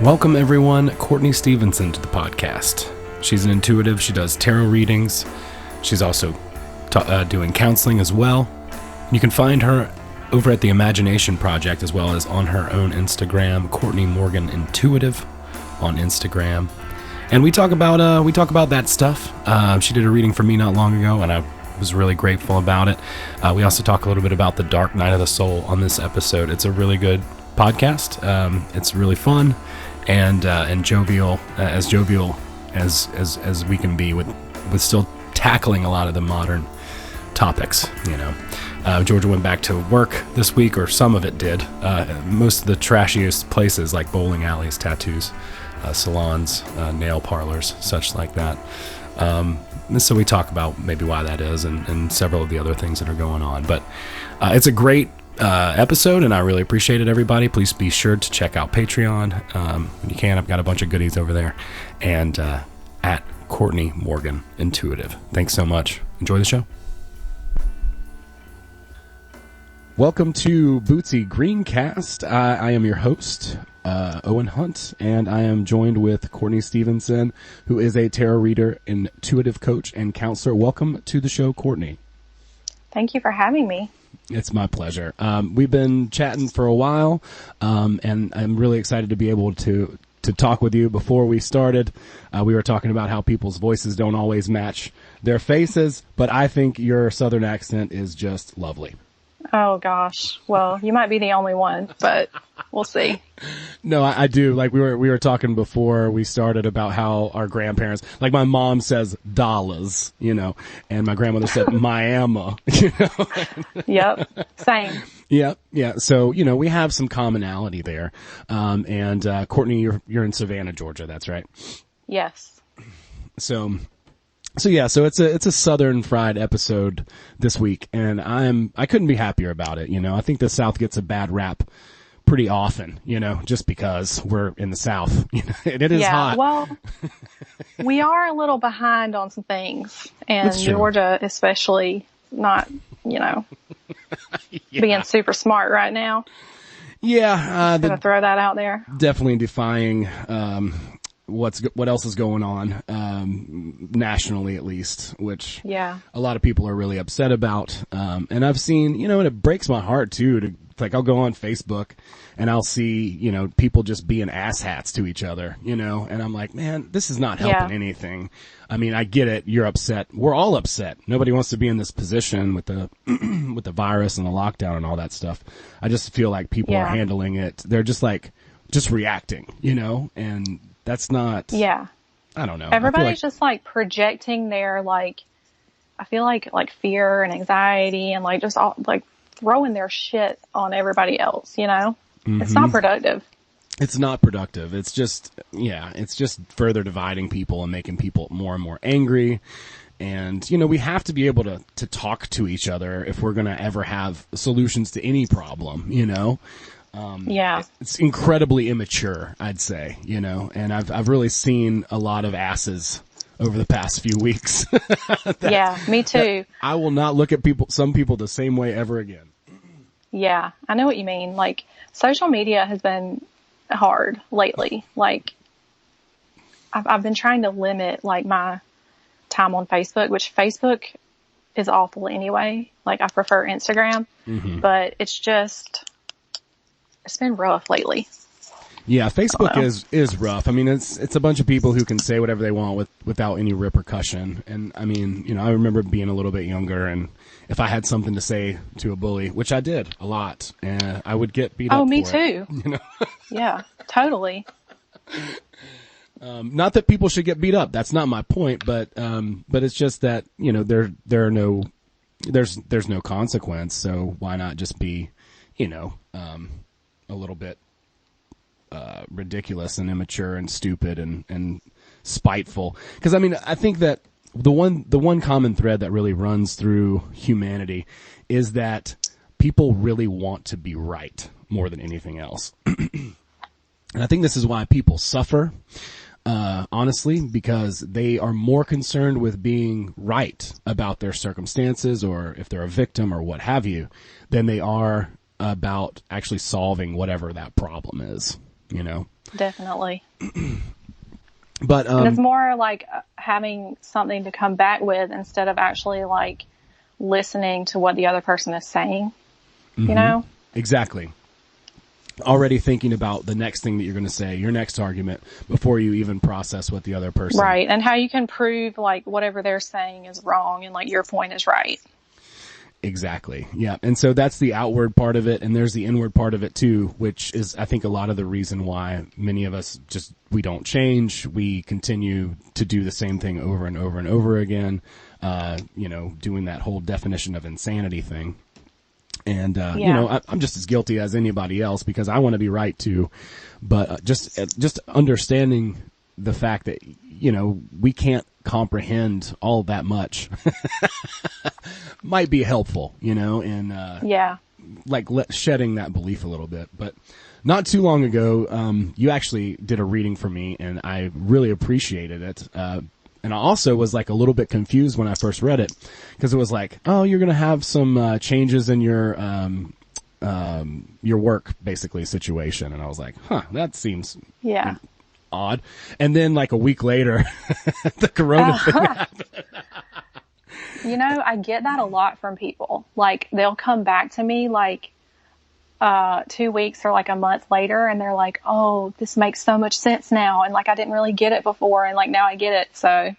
Welcome everyone, Courtney Stephenson to the podcast. She's an intuitive, she does tarot readings, she's also doing counseling as well. You can find her over at the Imagination Project as well as on her own Instagram, Courtney Morgan Intuitive on Instagram. And we talk about that stuff. She did a reading for me not long ago and I was really grateful about it. We also talk a little bit about the dark night of the soul on this episode. It's a really good podcast. It's really fun and jovial as we can be with still tackling a lot of the modern topics. Georgia went back to work this week, or some of it did. Most of the trashiest places like bowling alleys, tattoos, salons, nail parlors, such like that. So we talk about maybe why that is and several of the other things that are going on. But it's a great episode, and I really appreciate it, everybody. Please be sure to check out Patreon when you can. I've got a bunch of goodies over there. And at Courtney Morgan Intuitive. Thanks so much. Enjoy the show. Welcome to Bootsy Greencast. I am your host, Owen Hunt, and I am joined with Courtney Stephenson, who is a tarot reader, intuitive coach, and counselor. Welcome to the show, Courtney. Thank you for having me. It's my pleasure. We've been chatting for a while, and I'm really excited to be able to talk with you. Before we started, we were talking about how people's voices don't always match their faces, but I think your Southern accent is just lovely. Oh gosh. Well, you might be the only one, but we'll see. No, I do. Like we were talking before we started about how our grandparents, like my mom says dollars, and my grandmother said Miami, Yep. Same. Yeah. So, we have some commonality there. And Courtney, you're in Savannah, Georgia. That's right. Yes. So it's a Southern fried episode this week, and I couldn't be happier about it. I think the South gets a bad rap pretty often, just because we're in the South. And it is hot. Well, we are a little behind on some things, and Georgia especially not, being super smart right now. Yeah. Gonna throw that out there. Definitely defying, what else is going on, nationally at least, which a lot of people are really upset about. And I've seen, and it breaks my heart too, I'll go on Facebook and I'll see, people just being asshats to each other, and I'm like, man, this is not helping anything. I mean, I get it. You're upset. We're all upset. Nobody wants to be in this position with the, with the virus and the lockdown and all that stuff. I just feel like people are handling it. They're just reacting, and that's not, I don't know. Everybody's just projecting their I feel like fear and anxiety and just all throwing their shit on everybody else, Mm-hmm. It's not productive. It's not productive. It's just, it's just further dividing people and making people more and more angry. And, we have to be able to talk to each other if we're going to ever have solutions to any problem, It's incredibly immature, I'd say, and I've really seen a lot of asses over the past few weeks. Me too. I will not look at some people the same way ever again. Yeah, I know what you mean. Social media has been hard lately. I've been trying to limit my time on Facebook, which Facebook is awful anyway. I prefer Instagram, but it's been rough lately. Yeah, Facebook is rough. I mean, it's a bunch of people who can say whatever they want without any repercussion. And I mean, I remember being a little bit younger, and if I had something to say to a bully, which I did a lot, and I would get beat up. Oh, me for too. It, Yeah, totally. Not that people should get beat up. That's not my point, but it's just that, there's no consequence. So why not just be, a little bit ridiculous and immature and stupid and spiteful? Because I mean, I think that the one common thread that really runs through humanity is that people really want to be right more than anything else. And I think this is why people suffer, honestly, because they are more concerned with being right about their circumstances, or if they're a victim or what have you, than they are about actually solving whatever that problem is. you know? Definitely. But, and it's more like having something to come back with instead of actually like listening to what the other person is saying, you know? Exactly. Already thinking about the next thing that you're going to say, your next argument, before you even process what the other person. Right. And how you can prove like whatever they're saying is wrong and like your point is right. Exactly. Yeah. And so that's the outward part of it. And there's the inward part of it too, which is, I think, a lot of the reason why many of us we don't change. We continue to do the same thing over and over and over again. Doing that whole definition of insanity thing. And, I'm just as guilty as anybody else because I want to be right too. But just understanding the fact that, we can't comprehend all that much might be helpful, shedding that belief a little bit. But not too long ago, you actually did a reading for me and I really appreciated it. And I also was like a little bit confused when I first read it because it was like, oh, you're going to have some changes in your work basically situation. And I was like, that seems odd. And then like a week later, the corona thing happened. I get that a lot from people. Like they'll come back to me like 2 weeks or like a month later and they're like, oh, this makes so much sense now. And like, I didn't really get it before. And like, now I get it. So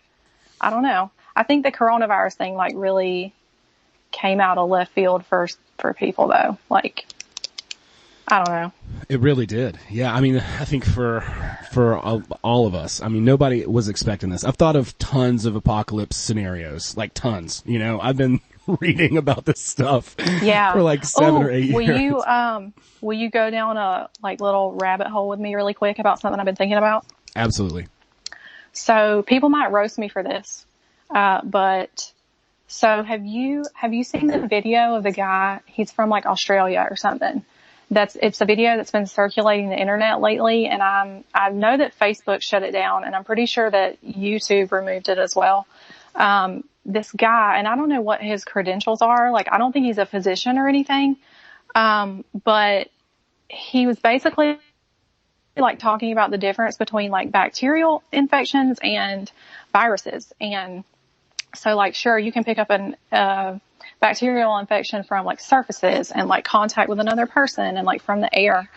I don't know. I think the coronavirus thing like really came out of left field for people though. Like, I don't know. It really did. Yeah. I mean, I think for all of us, I mean, nobody was expecting this. I've thought of tons of apocalypse scenarios, like tons, I've been reading about this stuff for like 7 or 8 years. Will you go down a like little rabbit hole with me really quick about something I've been thinking about? Absolutely. So people might roast me for this, but so have you seen the video of the guy? He's from like Australia or something. It's a video that's been circulating the internet lately, and I know that Facebook shut it down, and I'm pretty sure that YouTube removed it as well. This guy, and I don't know what his credentials are. Like, I don't think he's a physician or anything. But he was basically like talking about the difference between like bacterial infections and viruses. And so like, sure, you can pick up an, bacterial infection from like surfaces and like contact with another person and like from the air.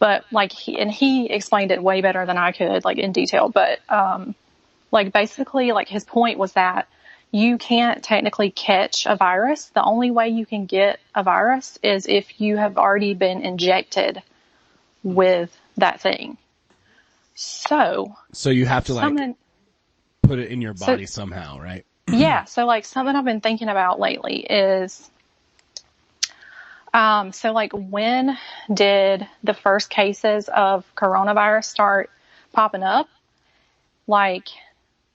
But like he explained it way better than I could, like in detail. But, like basically like his point was that you can't technically catch a virus. The only way you can get a virus is if you have already been injected with that thing. So you have to like put it in your body somehow, right? Yeah. So like something I've been thinking about lately is, so like when did the first cases of coronavirus start popping up? Like,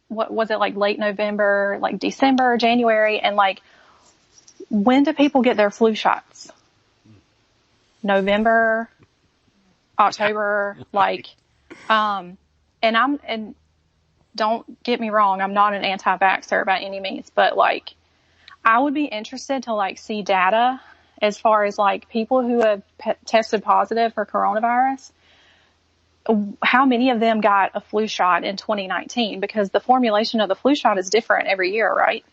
what was it, like late November, like December, January? And like, when do people get their flu shots? November, October, like, and don't get me wrong, I'm not an anti-vaxxer by any means, but like, I would be interested to like see data as far as like people who have tested positive for coronavirus. How many of them got a flu shot in 2019? Because the formulation of the flu shot is different every year, right?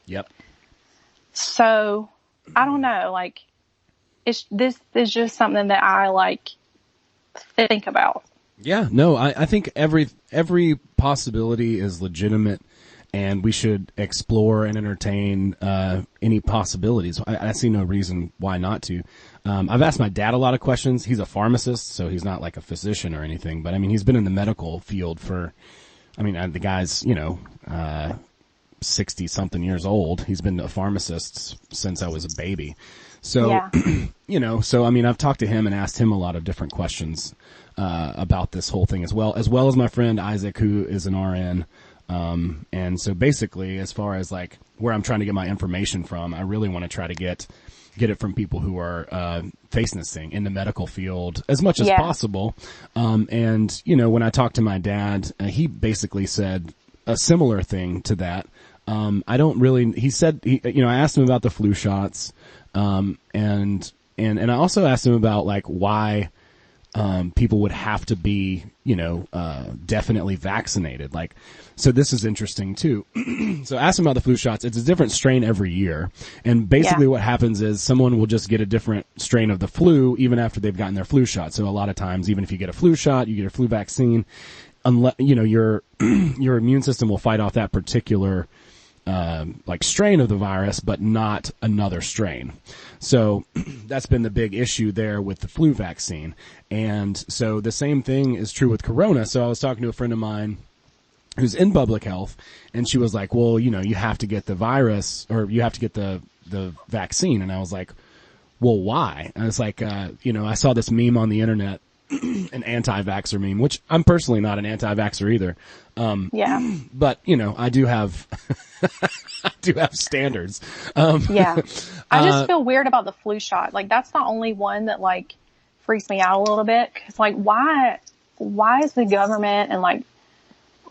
Yep. So I don't know, like this is just something that I like think about. Yeah, no, I think every possibility is legitimate, and we should explore and entertain any possibilities. I see no reason why not to. I've asked my dad a lot of questions. He's a pharmacist, so he's not like a physician or anything, but I mean, he's been in the medical field the guy's, 60 something years old. He's been a pharmacist since I was a baby. So, yeah. So I mean, I've talked to him and asked him a lot of different questions about this whole thing as well as my friend Isaac, who is an RN. And so basically, as far as like where I'm trying to get my information from, I really want to try to get it from people who are facing this thing in the medical field as much as possible. And when I talked to my dad, he basically said a similar thing to that. He said, I asked him about the flu shots. And I also asked him about like why people would have to be, definitely vaccinated. Like, so this is interesting too. So ask them about the flu shots. It's a different strain every year. And basically what happens is someone will just get a different strain of the flu even after they've gotten their flu shot. So a lot of times, even if you get a flu shot, you get a flu vaccine, unless, your immune system will fight off that particular strain of the virus, but not another strain. So that's been the big issue there with the flu vaccine. And so the same thing is true with corona. So I was talking to a friend of mine who's in public health, and she was like, well, you have to get the virus, or you have to get the vaccine. And I was like, well, why? And it's like, I saw this meme on the internet, an anti-vaxxer meme, which I'm personally not an anti-vaxxer either. But I do have, I do have standards. I just feel weird about the flu shot. Like, that's the only one that like freaks me out a little bit. Cause like, why is the government and like,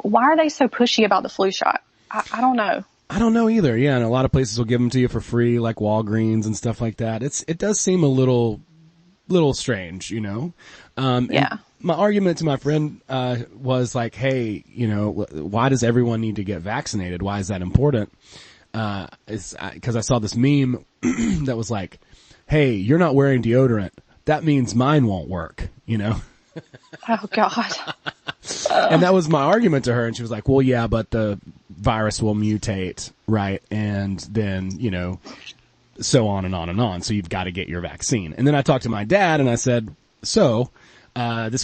why are they so pushy about the flu shot? I don't know. I don't know either. Yeah. And a lot of places will give them to you for free, like Walgreens and stuff like that. It does seem a little strange, and my argument to my friend, was like, hey, why does everyone need to get vaccinated? Why is that important? It's cause I saw this meme that was like, hey, you're not wearing deodorant. That means mine won't work, Oh God. And that was my argument to her. And she was like, well, yeah, but the virus will mutate, right? And then, so on and on and on. So you've got to get your vaccine. And then I talked to my dad and I said, this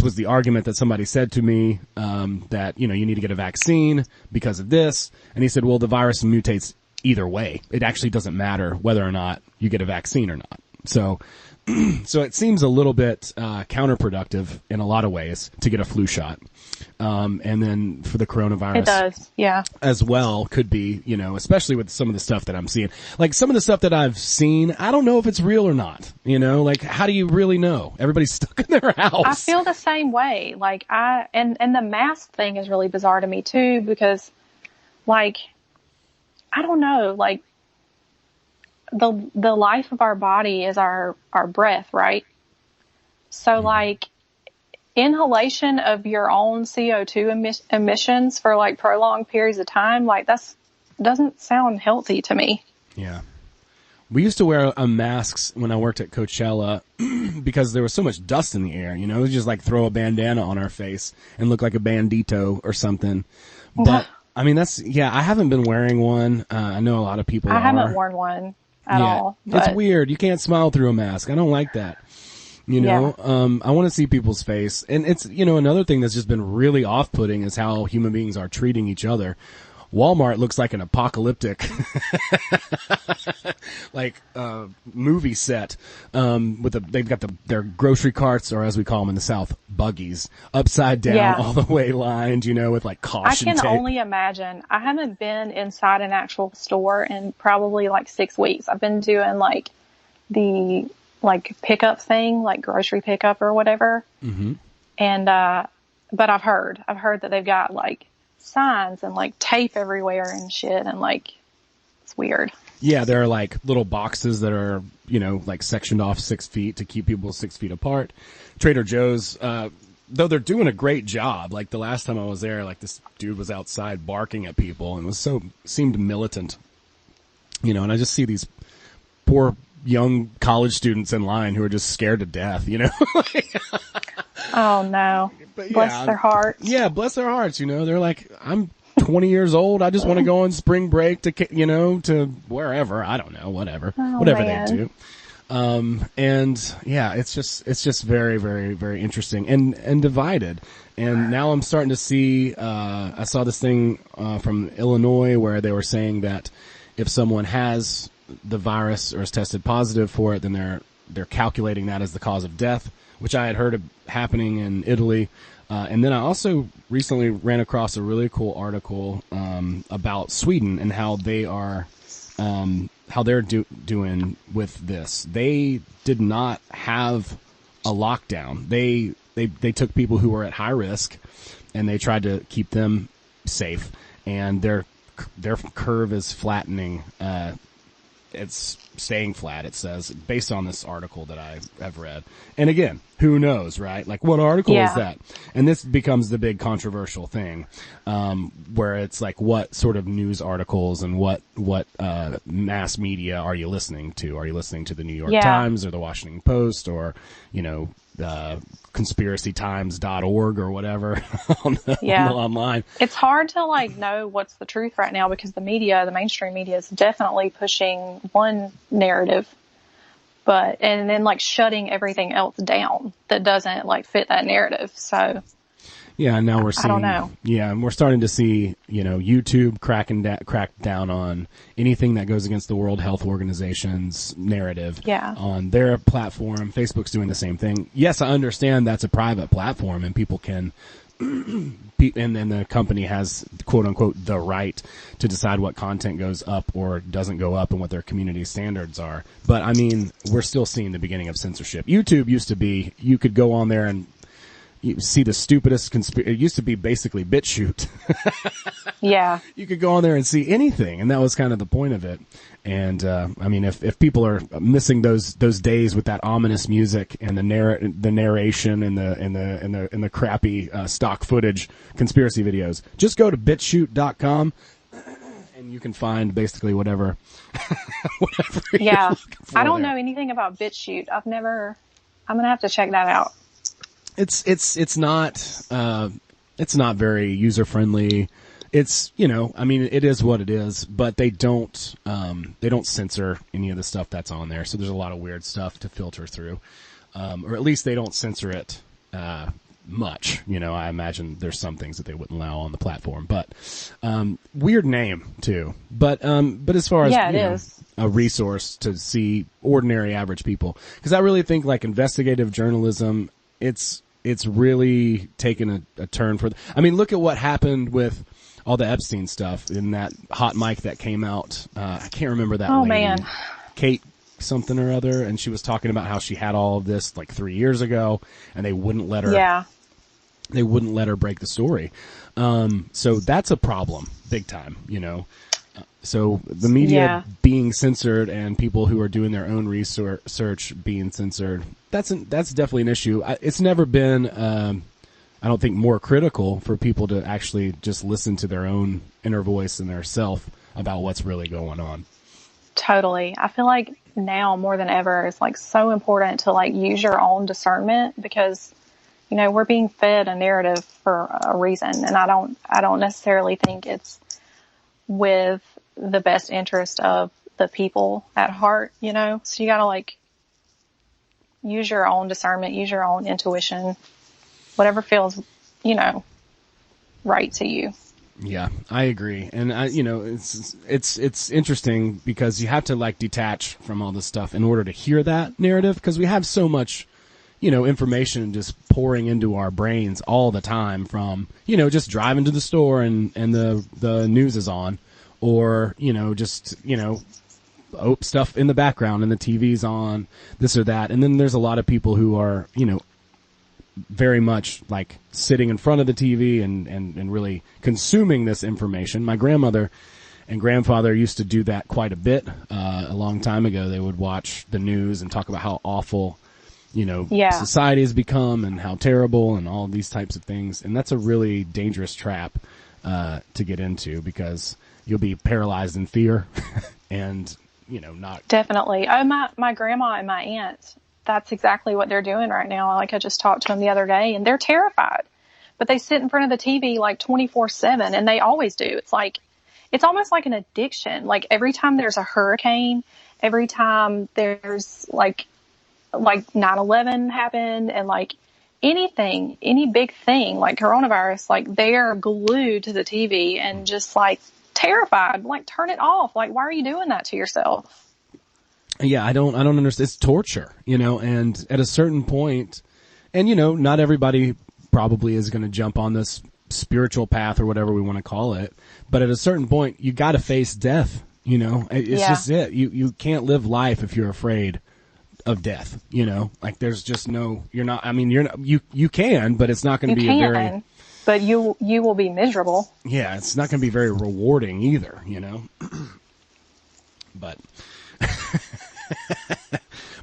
was the argument that somebody said to me, that, you need to get a vaccine because of this. And he said, well, the virus mutates either way. It actually doesn't matter whether or not you get a vaccine or not. So it seems a little bit, counterproductive in a lot of ways to get a flu shot. And then for the coronavirus. It does. Yeah. As well could be, especially with some of the stuff that I'm seeing. Like some of the stuff that I've seen, I don't know if it's real or not, like how do you really know? Everybody's stuck in their house. I feel the same way. Like and the mask thing is really bizarre to me too, because like, I don't know, like the life of our body is our breath, right? So like inhalation of your own CO2 emissions for like prolonged periods of time, like doesn't sound healthy to me. Yeah. We used to wear masks when I worked at Coachella because there was so much dust in the air, it was just like throw a bandana on our face and look like a bandito or something. But I mean, I haven't been wearing one. I know a lot of people I haven't worn one at all. It's weird. You can't smile through a mask. I don't like that. I want to see people's face. And it's, another thing that's just been really off-putting is how human beings are treating each other. Walmart looks like an apocalyptic, movie set, they've got their grocery carts, or as we call them in the South, buggies, upside down, all the way lined, with like caution tape. I can only imagine. I haven't been inside an actual store in probably like 6 weeks. I've been doing like the pickup thing, like grocery pickup or whatever. Mm-hmm. And, but I've heard that they've got like signs and like tape everywhere and shit. And like, it's weird. Yeah. There are like little boxes that are, like sectioned off 6 feet to keep people 6 feet apart. Trader Joe's, though they're doing a great job. Like the last time I was there, like this dude was outside barking at people and seemed militant, and I just see these poor young college students in line who are just scared to death, Oh no. Bless their hearts. Yeah, bless their hearts, they're like, I'm 20 years old. I just want to go on spring break to, to wherever. I don't know, whatever they do. And yeah, it's just very, very, very interesting and divided. And now I'm starting to see, I saw this thing, from Illinois where they were saying that if someone has the virus or is tested positive for it, then they're calculating that as the cause of death, which I had heard of happening in Italy. And then I also recently ran across a really cool article, about Sweden and how they are, how they're doing with this. They did not have a lockdown. They took people who were at high risk and they tried to keep them safe, and their curve is flattening. It's staying flat, it says, based on this article that I have read. And again, who knows, right? Like, what article is that? And this becomes the big controversial thing, where it's like, what sort of news articles and what mass media are you listening to? Are you listening to the New York Times or the Washington Post or, conspiracytimes.org or whatever online? It's hard to like know what's the truth right now because the mainstream media is definitely pushing one narrative, and then like shutting everything else down that doesn't like fit that narrative. So yeah, and now we're seeing, I don't know. Yeah, and we're starting to see, YouTube crack down on anything that goes against the World Health Organization's narrative on their platform. Facebook's doing the same thing. Yes, I understand that's a private platform and people can, and then the company has, quote unquote, the right to decide what content goes up or doesn't go up and what their community standards are. But I mean, we're still seeing the beginning of censorship. YouTube used to be, you could go on there and you see the stupidest it used to be basically BitChute. Yeah. You could go on there and see anything, and that was kind of the point of it. And I mean, if people are missing those days with that ominous music and the narration and the crappy stock footage conspiracy videos, just go to bitchute.com and you can find basically whatever. Yeah. I don't know anything about BitChute. I'm gonna have to check that out. It's not very user friendly. It's, I mean, it is what it is, but they don't censor any of the stuff that's on there. So there's a lot of weird stuff to filter through. Or at least they don't censor it, much. I imagine there's some things that they wouldn't allow on the platform, but, weird name too. But as far as, it is a resource to see ordinary average people, because I really think like investigative journalism, it's really taken a turn I mean, look at what happened with all the Epstein stuff in that hot mic that came out. I can't remember that lady. Man. Kate something or other. And she was talking about how she had all of this like 3 years ago and they wouldn't let her, they wouldn't let her break the story. So that's a problem big time, So the media being censored and people who are doing their own research being censored, that's definitely an issue. It's never been, I don't think, more critical for people to actually just listen to their own inner voice and their self about what's really going on. Totally. I feel like now more than ever, it's like so important to like use your own discernment because, we're being fed a narrative for a reason. And I don't necessarily think it's with the best interest of the people at heart, so you gotta like use your own discernment, use your own intuition, whatever feels, right to you. Yeah, I agree. And it's interesting because you have to like detach from all this stuff in order to hear that narrative because we have so much, information just pouring into our brains all the time from, just driving to the store and the news is on. Or, stuff in the background and the TV's on, this or that. And then there's a lot of people who are, very much like sitting in front of the TV and really consuming this information. My grandmother and grandfather used to do that quite a bit. A long time ago, they would watch the news and talk about how awful, society has become and how terrible and all these types of things. And that's a really dangerous trap, to get into because you'll be paralyzed in fear and, not. Definitely. Oh, my grandma and my aunt, that's exactly what they're doing right now. Like I just talked to them the other day and they're terrified, but they sit in front of the TV like 24/7 and they always do. It's almost like an addiction. Like every time there's a hurricane, every time there's like 9/11 happened and like anything, any big thing like coronavirus, like they're glued to the TV and just like terrified, like turn it off. Like, why are you doing that to yourself? Yeah, I don't understand. It's torture, and at a certain point, and not everybody probably is going to jump on this spiritual path or whatever we want to call it. But at a certain point, you got to face death, it's just it. You can't live life if you're afraid of death, like there's just no, you're not, I mean, you can, but it's not going to be a very, but you will be miserable. Yeah, it's not going to be very rewarding either, but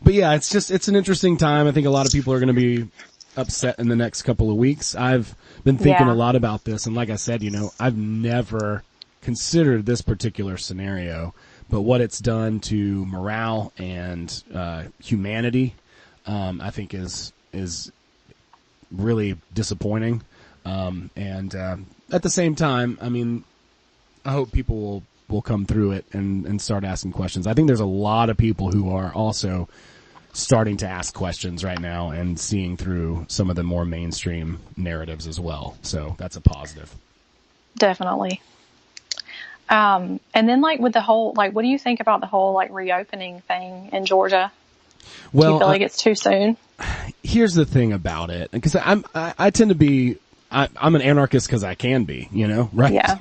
But yeah, it's an interesting time. I think a lot of people are going to be upset in the next couple of weeks. I've been thinking a lot about this, and like I said, I've never considered this particular scenario, but what it's done to morale and humanity, I think is really disappointing. And at the same time, I mean, I hope people will come through it and start asking questions. I think there's a lot of people who are also starting to ask questions right now and seeing through some of the more mainstream narratives as well. So that's a positive. Definitely. And then with the whole, what do you think about the whole reopening thing in Georgia? Well, do you feel like it's too soon? Here's the thing about it, because I tend to be, I'm an anarchist because I can be, right? Yeah.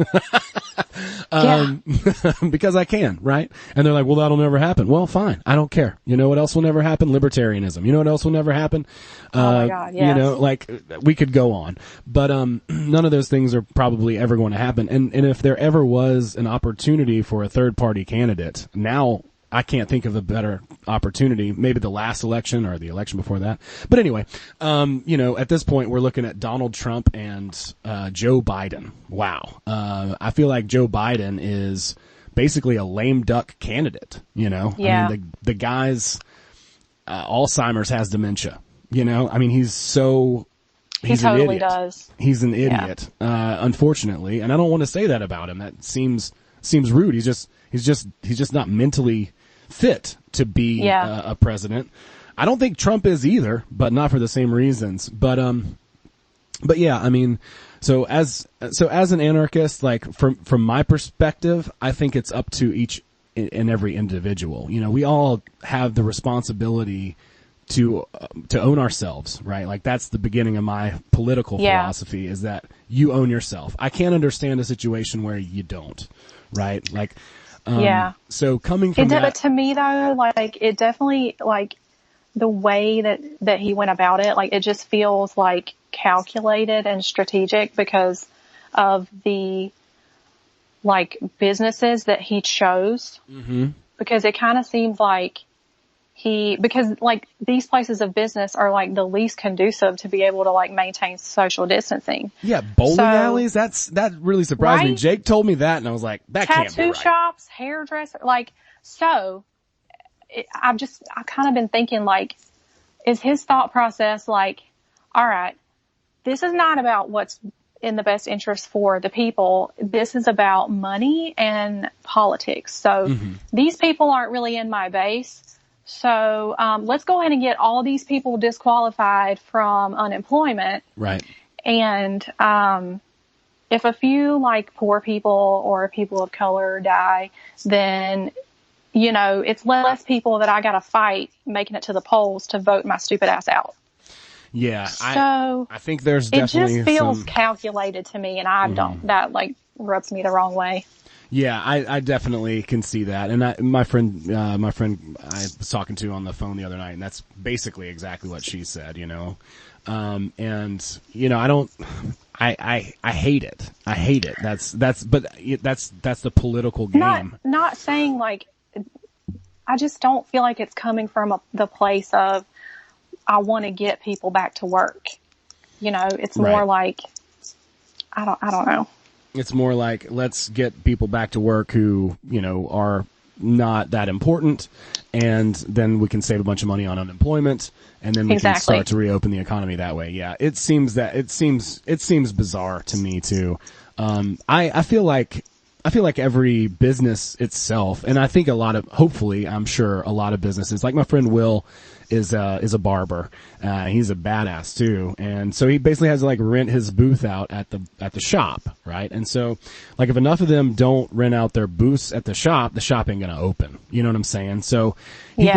Because I can, right? And they're like, well, that'll never happen. Well, fine. I don't care. You know what else will never happen? Libertarianism. You know what else will never happen? Oh my God, yes. We could go on, but, none of those things are probably ever going to happen. And if there ever was an opportunity for a third party candidate, now I can't think of a better opportunity. Maybe the last election or the election before that. But anyway, at this point we're looking at Donald Trump and Joe Biden. Wow. I feel like Joe Biden is basically a lame duck candidate, Yeah. I mean, the guy's Alzheimer's has dementia, I mean, he's he totally an idiot. does. He's an idiot, unfortunately. And I don't want to say that about him. That seems rude. He's just not mentally fit to be a president. I don't think Trump is either, but not for the same reasons. But yeah, I mean, so as an anarchist, from my perspective, I think it's up to each and every individual. We all have the responsibility to own ourselves, right? That's the beginning of my political philosophy, is that you own yourself. I can't understand a situation where you don't, right? So coming from that, but to me though, it definitely, the way that he went about it, it just feels calculated and strategic because of the businesses that he chose. Mm-hmm. Because it kind of seems like because these places of business are the least conducive to be able to maintain social distancing. Yeah, bowling alleys. That really surprised me. Jake told me that, and I was like, that can't be right. Tattoo shops, hairdresser, I've kind of been thinking is his thought process all right, this is not about what's in the best interest for the people. This is about money and politics. So these people aren't really in my base. So, let's go ahead and get all these people disqualified from unemployment. Right. And, if a few poor people or people of color die, then, it's less people that I got to fight making it to the polls to vote my stupid ass out. Yeah. So I think there's definitely it just feels calculated to me, and I don't, that rubs me the wrong way. Yeah, I definitely can see that. And my friend I was talking to on the phone the other night, and that's basically exactly what she said, and, I hate it. I hate it. That's the political game. Not saying I just don't feel like it's coming from the place of, I want to get people back to work. It's more I don't know. It's more let's get people back to work who, are not that important, and then we can save a bunch of money on unemployment, and then we can start to reopen the economy that way. Yeah, it seems bizarre to me too. I feel like every business itself, and I think hopefully, I'm sure a lot of businesses, like my friend Will is a barber. He's a badass too. And so he basically has to rent his booth out at the shop, right? And so if enough of them don't rent out their booths at the shop ain't gonna open. You know what I'm saying? So he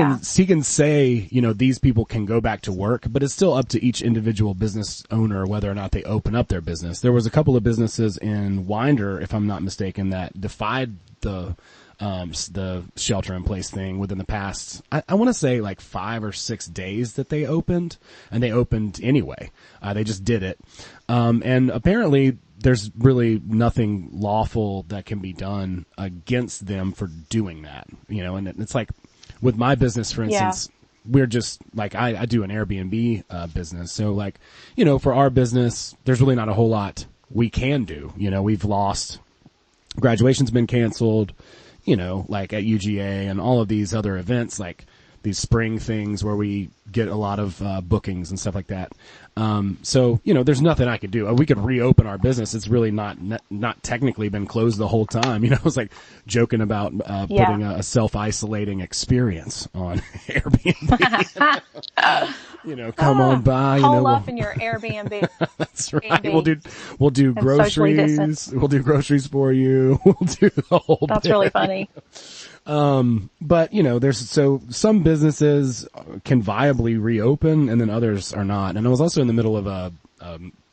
can say, these people can go back to work, but it's still up to each individual business owner whether or not they open up their business. There was a couple of businesses in Winder, if I'm not mistaken, that defied the shelter in place thing within the past, I want to say 5 or 6 days that they opened, and they opened anyway. They just did it. And apparently there's really nothing lawful that can be done against them for doing that, and it's with my business, for Yeah. instance, we're just like, I do an Airbnb business. So like, you know, for our business, there's really not a whole lot we can do. You know, we've lost, graduation's been canceled, you know, like at UGA and all of these other events, like these spring things where we get a lot of bookings and stuff like that. So, you know, there's nothing I could do. We could reopen our business. It's really not technically been closed the whole time. You know, it's like joking about putting a self-isolating experience on Airbnb. You know, come on by. You Hole know, up in your Airbnb. that's right. We'll do socially groceries. distance. We'll do groceries for you. We'll do the whole That's bit. really funny. But you know, some businesses can viably reopen and then others are not. And I was also in the middle of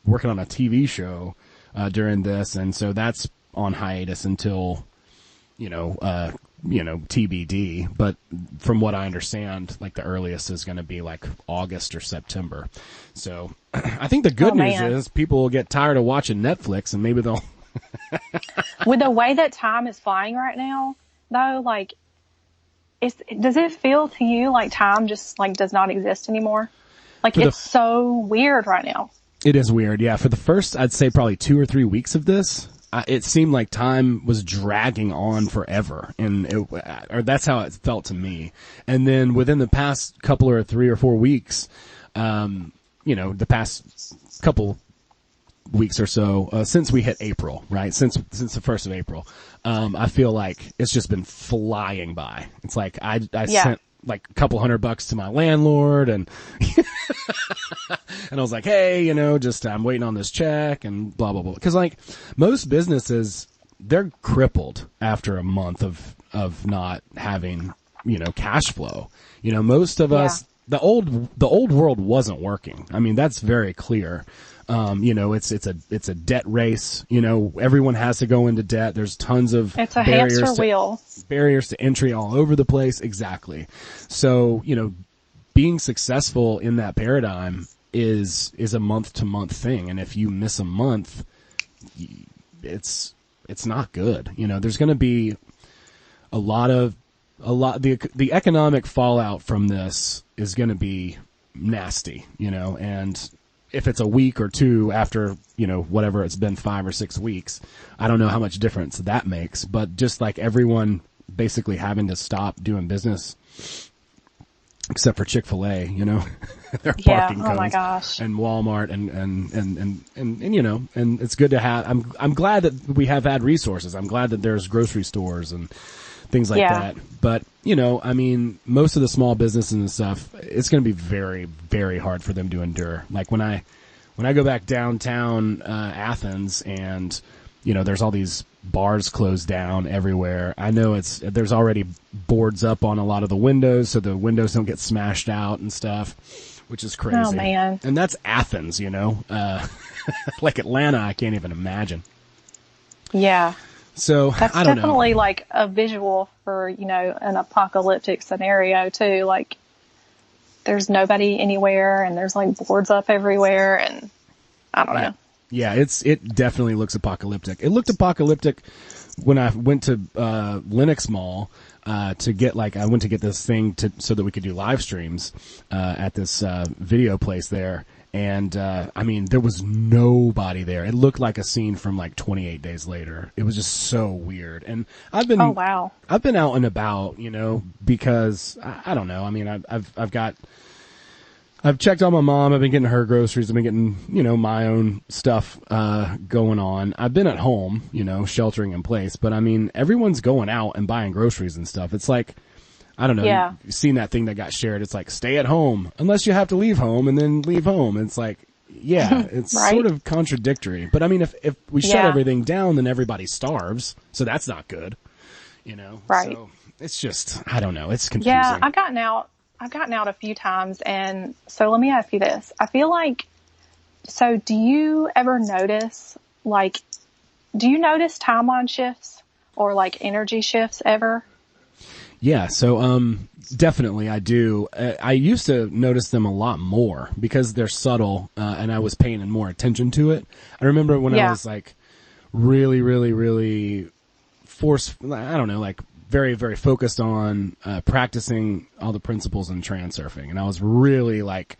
working on a TV show, during this. And so that's on hiatus until, TBD. But from what I understand, like the earliest is going to be like August or September. So I think the good news is people will get tired of watching Netflix and maybe they'll. With the way that time is flying right now, though, like, does it feel to you like time just like does not exist anymore? Like it's so weird right now. It is weird, yeah. For the first, I'd say probably 2 or 3 weeks of this, it seemed like time was dragging on forever, or that's how it felt to me. And then within the past couple or 3 or 4 weeks, the past couple weeks or so, since we hit April, right? Since the 1st of April, I feel like it's just been flying by. It's like I sent like a couple $100 to my landlord and and I was like, hey, I'm waiting on this check and blah, blah, blah. Cause like most businesses, they're crippled after a month of not having, cash flow. Most of us, the old world wasn't working. I mean, that's very clear. It's a debt race. Everyone has to go into debt. There's tons of barriers to entry all over the place. Exactly. So, being successful in that paradigm is a month to month thing. And if you miss a month, it's not good. There's going to be the economic fallout from this is going to be nasty, and if it's a week or two after, whatever it's been 5 or 6 weeks, I don't know how much difference that makes, but just like everyone basically having to stop doing business except for Chick-fil-A, their parking codes, oh my gosh, and Walmart and it's good to have, I'm glad that we have had resources. I'm glad that there's grocery stores and things like that. But, most of the small businesses and stuff, it's going to be very, very hard for them to endure. Like when I go back downtown, Athens and, there's all these bars closed down everywhere. I know there's already boards up on a lot of the windows so the windows don't get smashed out and stuff, which is crazy. Oh man. And that's Athens, like Atlanta, I can't even imagine. Yeah. So that's I don't know. Definitely like a visual for, an apocalyptic scenario too. Like there's nobody anywhere and there's like boards up everywhere and I don't know. Yeah, it definitely looks apocalyptic. It looked apocalyptic when I went to Lenox Mall I went to get this thing so that we could do live streams at this video place there. And, there was nobody there. It looked like a scene from like 28 Days Later. It was just so weird. And I've been out and about, because I don't know. I mean, I've checked on my mom. I've been getting her groceries. I've been getting, my own stuff, going on. I've been at home, sheltering in place, but everyone's going out and buying groceries and stuff. It's like, I don't know. Yeah. You've seen that thing that got shared. It's like, stay at home unless you have to leave home and then leave home. It's like, yeah, it's right? sort of contradictory. But if we shut everything down, then everybody starves. So that's not good, Right. So it's just, I don't know. It's confusing. Yeah. I've gotten out a few times. And so let me ask you this. I feel like, so do you ever notice, timeline shifts or like energy shifts ever? Yeah, so definitely I do. I used to notice them a lot more because they're subtle, and I was paying more attention to it. I remember when I was like really, really, really I don't know, like very, very focused on practicing all the principles in transurfing. And I was really like,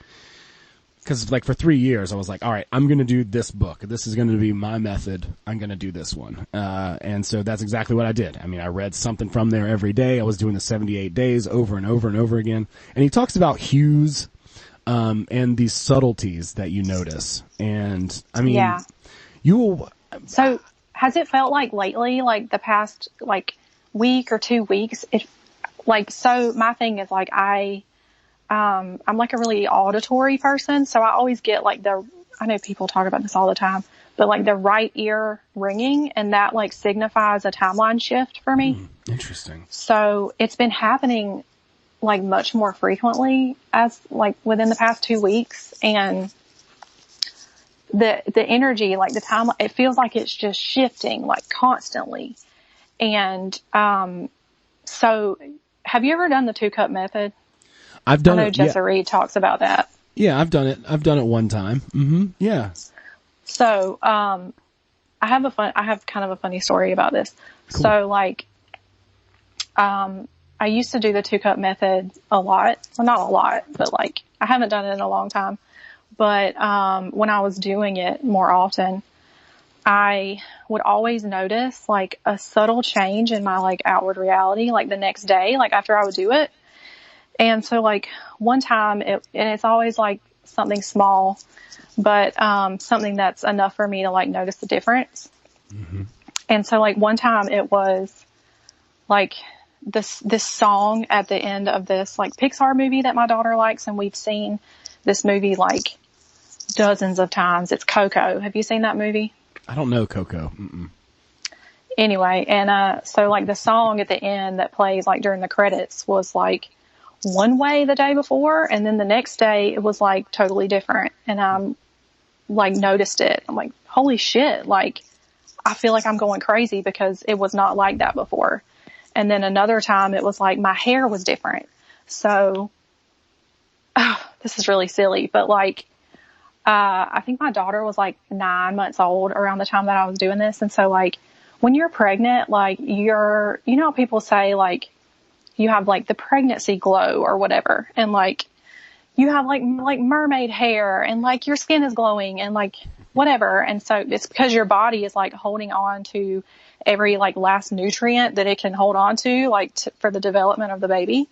because like for 3 years I was like, all right, I'm going to do this book. This is going to be my method. I'm going to do this one. And so that's exactly what I did. I mean, I read something from there every day. I was doing the 78 days over and over and over again. And he talks about hues, and these subtleties that you notice. And I mean, Yeah. So has it felt like lately, like the past like week or 2 weeks, so my thing is like I'm like a really auditory person. So I always get like I know people talk about this all the time, but like the right ear ringing, and that like signifies a timeline shift for me. Interesting. So it's been happening like much more frequently as like within the past 2 weeks, and the energy, like the time, it feels like it's just shifting like constantly. And, so have you ever done the 2-cup method? I've done it. I know Jessa Reed talks about that. Yeah, I've done it. I've done it one time. Yeah. So, I have kind of a funny story about this. Cool. So like, I used to do the 2-cup method a lot. Well, not a lot, but like I haven't done it in a long time. But, when I was doing it more often, I would always notice like a subtle change in my like outward reality, like the next day, like after I would do it. And so like one time and it's always like something small, but, something that's enough for me to like notice the difference. Mm-hmm. And so like one time it was like this song at the end of this like Pixar movie that my daughter likes. And we've seen this movie like dozens of times. It's Coco. Have you seen that movie? I don't know Coco. Mm-mm. Anyway, and so like the song at the end that plays like during the credits was like one way the day before, and then the next day it was like totally different. And I'm like noticed it. I'm like, holy shit, like I feel like I'm going crazy because it was not like that before. And then another time it was like my hair was different. So this is really silly, but like I think my daughter was like 9 months old around the time that I was doing this. And so like when you're pregnant, like you know how people say like you have like the pregnancy glow or whatever. And like you have like mermaid hair and like your skin is glowing and like whatever. And so it's because your body is like holding on to every like last nutrient that it can hold on to, like for the development of the baby.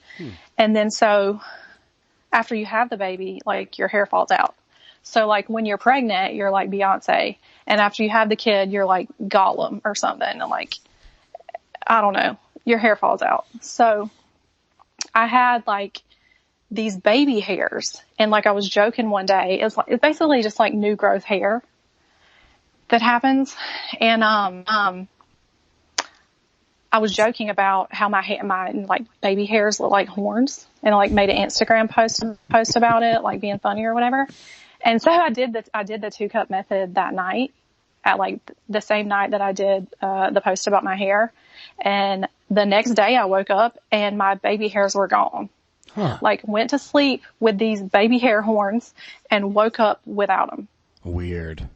And then so after you have the baby, like your hair falls out. So like when you're pregnant, you're like Beyonce. And after you have the kid, you're like Gollum or something. And like, I don't know, your hair falls out. So I had like these baby hairs, and like I was joking one day, it's basically just like new growth hair that happens. And, I was joking about how my like baby hairs look like horns, and I like made an Instagram post about it, like being funny or whatever. And so I did the 2-cup method that night at like the same night that I did, the post about my hair. And the next day I woke up and my baby hairs were gone. Huh. Like went to sleep with these baby hair horns and woke up without them. Weird.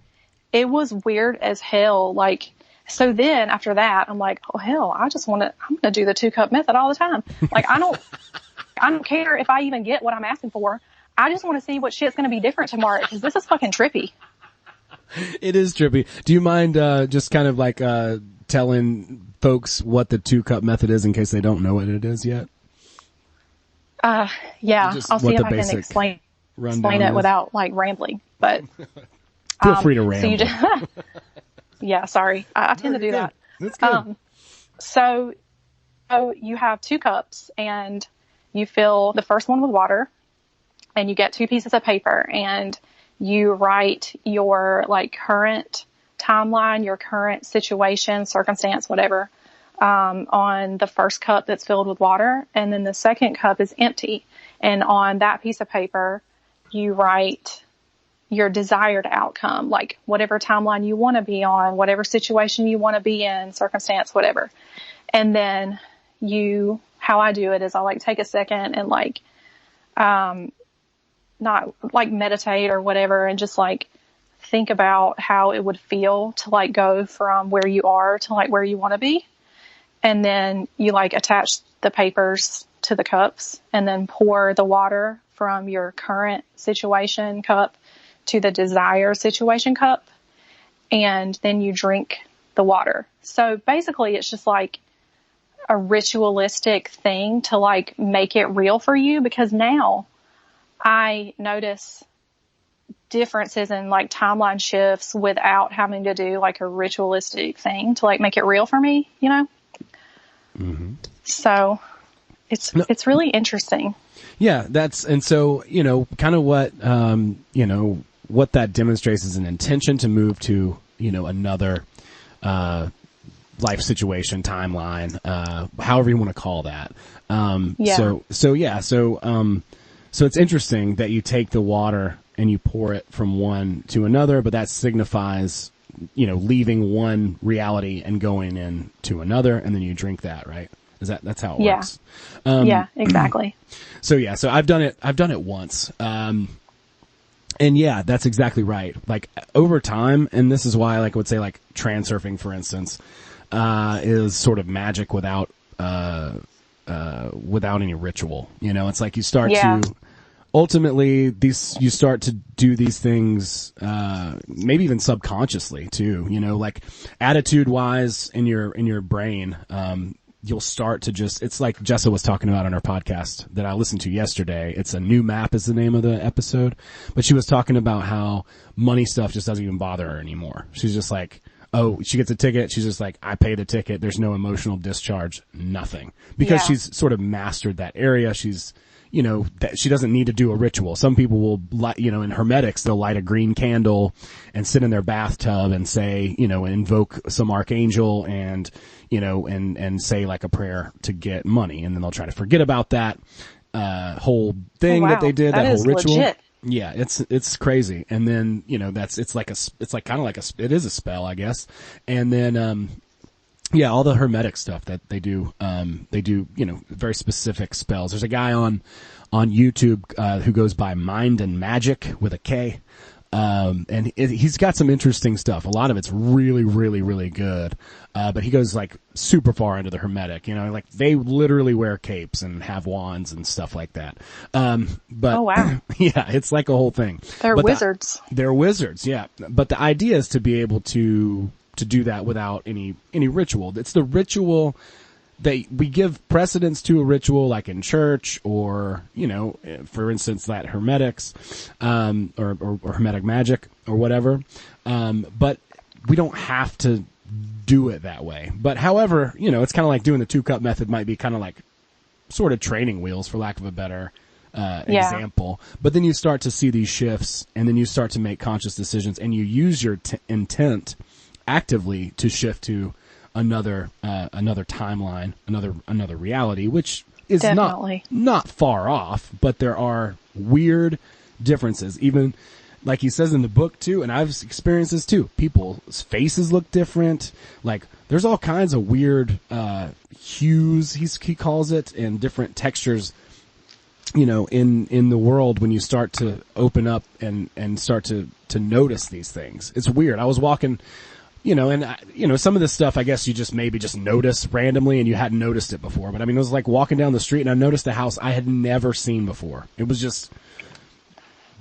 It was weird as hell. Like, so then after that, I'm like, oh hell, I'm going to do the 2-cup method all the time. Like, I don't care if I even get what I'm asking for. I just want to see what shit's going to be different tomorrow, because this is fucking trippy. It is trippy. Do you mind, just kind of like, telling folks what the 2-cup method is in case they don't know what it is yet? Yeah, I'll see if I can explain it without like rambling, but feel free to ramble. So yeah, sorry. I tend to do that. That's good. So you have 2 cups and you fill the first one with water, and you get 2 pieces of paper, and you write your like current timeline, your current situation, circumstance, whatever, on the first cup that's filled with water. And then the second cup is empty. And on that piece of paper, you write your desired outcome, like whatever timeline you want to be on, whatever situation you want to be in, circumstance, whatever. And then how I do it is I like take a second and like, not like meditate or whatever, and just like think about how it would feel to like go from where you are to like where you want to be. and then you like attach the papers to the cups and then pour the water from your current situation cup to the desire situation cup. And then you drink the water. So basically it's just like a ritualistic thing to like make it real for you, because now I notice differences in like timeline shifts without having to do like a ritualistic thing to like make it real for me, you know? Mm-hmm. So it's really interesting. Yeah, and so, you know, kind of what, you know, what that demonstrates is an intention to move to, you know, another, life situation, timeline, however you want to call that. Yeah. So it's interesting that you take the water and you pour it from one to another, but that signifies, you know, leaving one reality and going into another, and then you drink that, right? That's how it works? Yeah, exactly. So I've done it once. And yeah, that's exactly right. Like over time, and this is why I would say like transurfing, for instance, is sort of magic without any ritual. You know, it's like you start to ultimately you start to do these things, maybe even subconsciously too, you know, like attitude wise in your brain. You'll start to it's like Jessa was talking about on her podcast that I listened to yesterday. It's A New Map is the name of the episode, but she was talking about how money stuff just doesn't even bother her anymore. She's just like, oh, she gets a ticket. She's just like, I paid the ticket. There's no emotional discharge, nothing, because she's sort of mastered that area. She's, you know, that she doesn't need to do a ritual. Some people will light, you know, in hermetics, they'll light a green candle and sit in their bathtub and say, you know, invoke some archangel and, you know, and say like a prayer to get money. And then they'll try to forget about that, whole thing that they did, that whole ritual. Legit. Yeah, it's crazy. And then, you know, it is a spell, I guess. And then, yeah, all the hermetic stuff that they do, you know, very specific spells. There's a guy on YouTube, who goes by Mind and Magic with a K. And he's got some interesting stuff. A lot of it's really, really, really good. But he goes like super far into the hermetic, you know, like they literally wear capes and have wands and stuff like that. But oh, wow. Yeah, it's like a whole thing. They're wizards. They're wizards. Yeah. But the idea is to be able to do that without any ritual. It's the ritual that we give precedence to, a ritual like in church or, you know, for instance, that hermetics, or hermetic magic or whatever. But we don't have to do it that way. But however, you know, it's kind of like doing the 2-cup method might be kind of like sort of training wheels, for lack of a better example. But then you start to see these shifts, and then you start to make conscious decisions, and you use your intent actively to shift to another timeline, another reality, which is not far off, but there are weird differences. Even like he says in the book too, and I've experienced this too. People's faces look different. Like there's all kinds of weird hues, he calls it, and different textures, you know, in the world when you start to open up and start to notice these things. It's weird. I was walking, you know, and you know, some of this stuff I guess you just maybe just notice randomly and you hadn't noticed it before. But I mean, it was like walking down the street and I noticed a house I had never seen before. It was just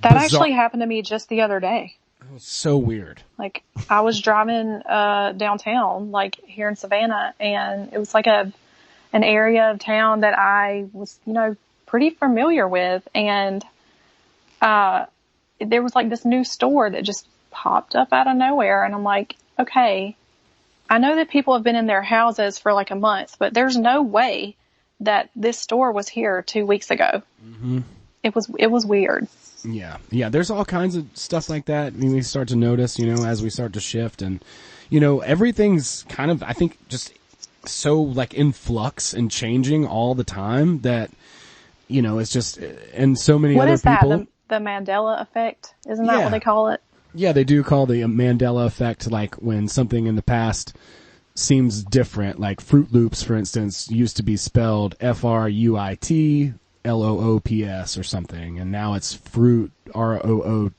that bizarre. Actually happened to me just the other day. It was so weird. Like I was driving downtown, like here in Savannah, and it was like an area of town that I was, you know, pretty familiar with, and there was like this new store that just popped up out of nowhere, and I'm like, okay, I know that people have been in their houses for like a month, but there's no way that this store was here 2 weeks ago. Mm-hmm. It was weird. Yeah. There's all kinds of stuff like that. I mean, we start to notice, you know, as we start to shift, and you know, everything's kind of, I think, just so like in flux and changing all the time that, you know, it's just, and so many what other is people. That? The Mandela effect? Isn't that what they call it? Yeah, they do call the Mandela effect, like when something in the past seems different, like Fruit Loops, for instance, used to be spelled FRUIT LOOPS or something, and now it's Fruit ROOT.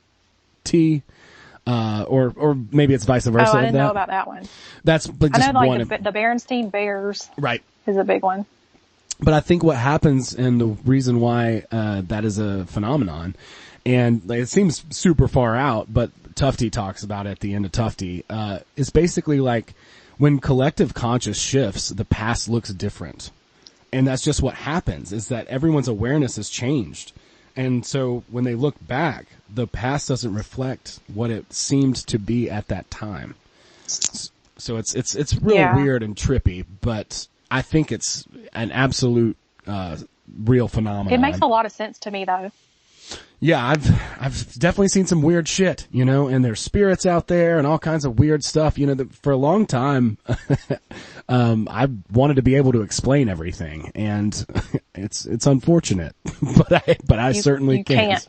or maybe it's vice versa. Oh, I didn't know about that one. That's but just I know like one. the Berenstain Bears, Right, is a big one. But I think what happens, and the reason why that is a phenomenon, and like, it seems super far out, but Tufte talks about it at the end of Tufte, is basically like when collective conscious shifts, the past looks different. And that's just what happens, is that everyone's awareness has changed. And so when they look back, the past doesn't reflect what it seemed to be at that time. So it's real weird and trippy, but I think it's an absolute real phenomenon. It makes a lot of sense to me, though. Yeah, I've definitely seen some weird shit, you know, and there's spirits out there and all kinds of weird stuff. You know, for a long time, I wanted to be able to explain everything, and it's unfortunate, but I certainly can't.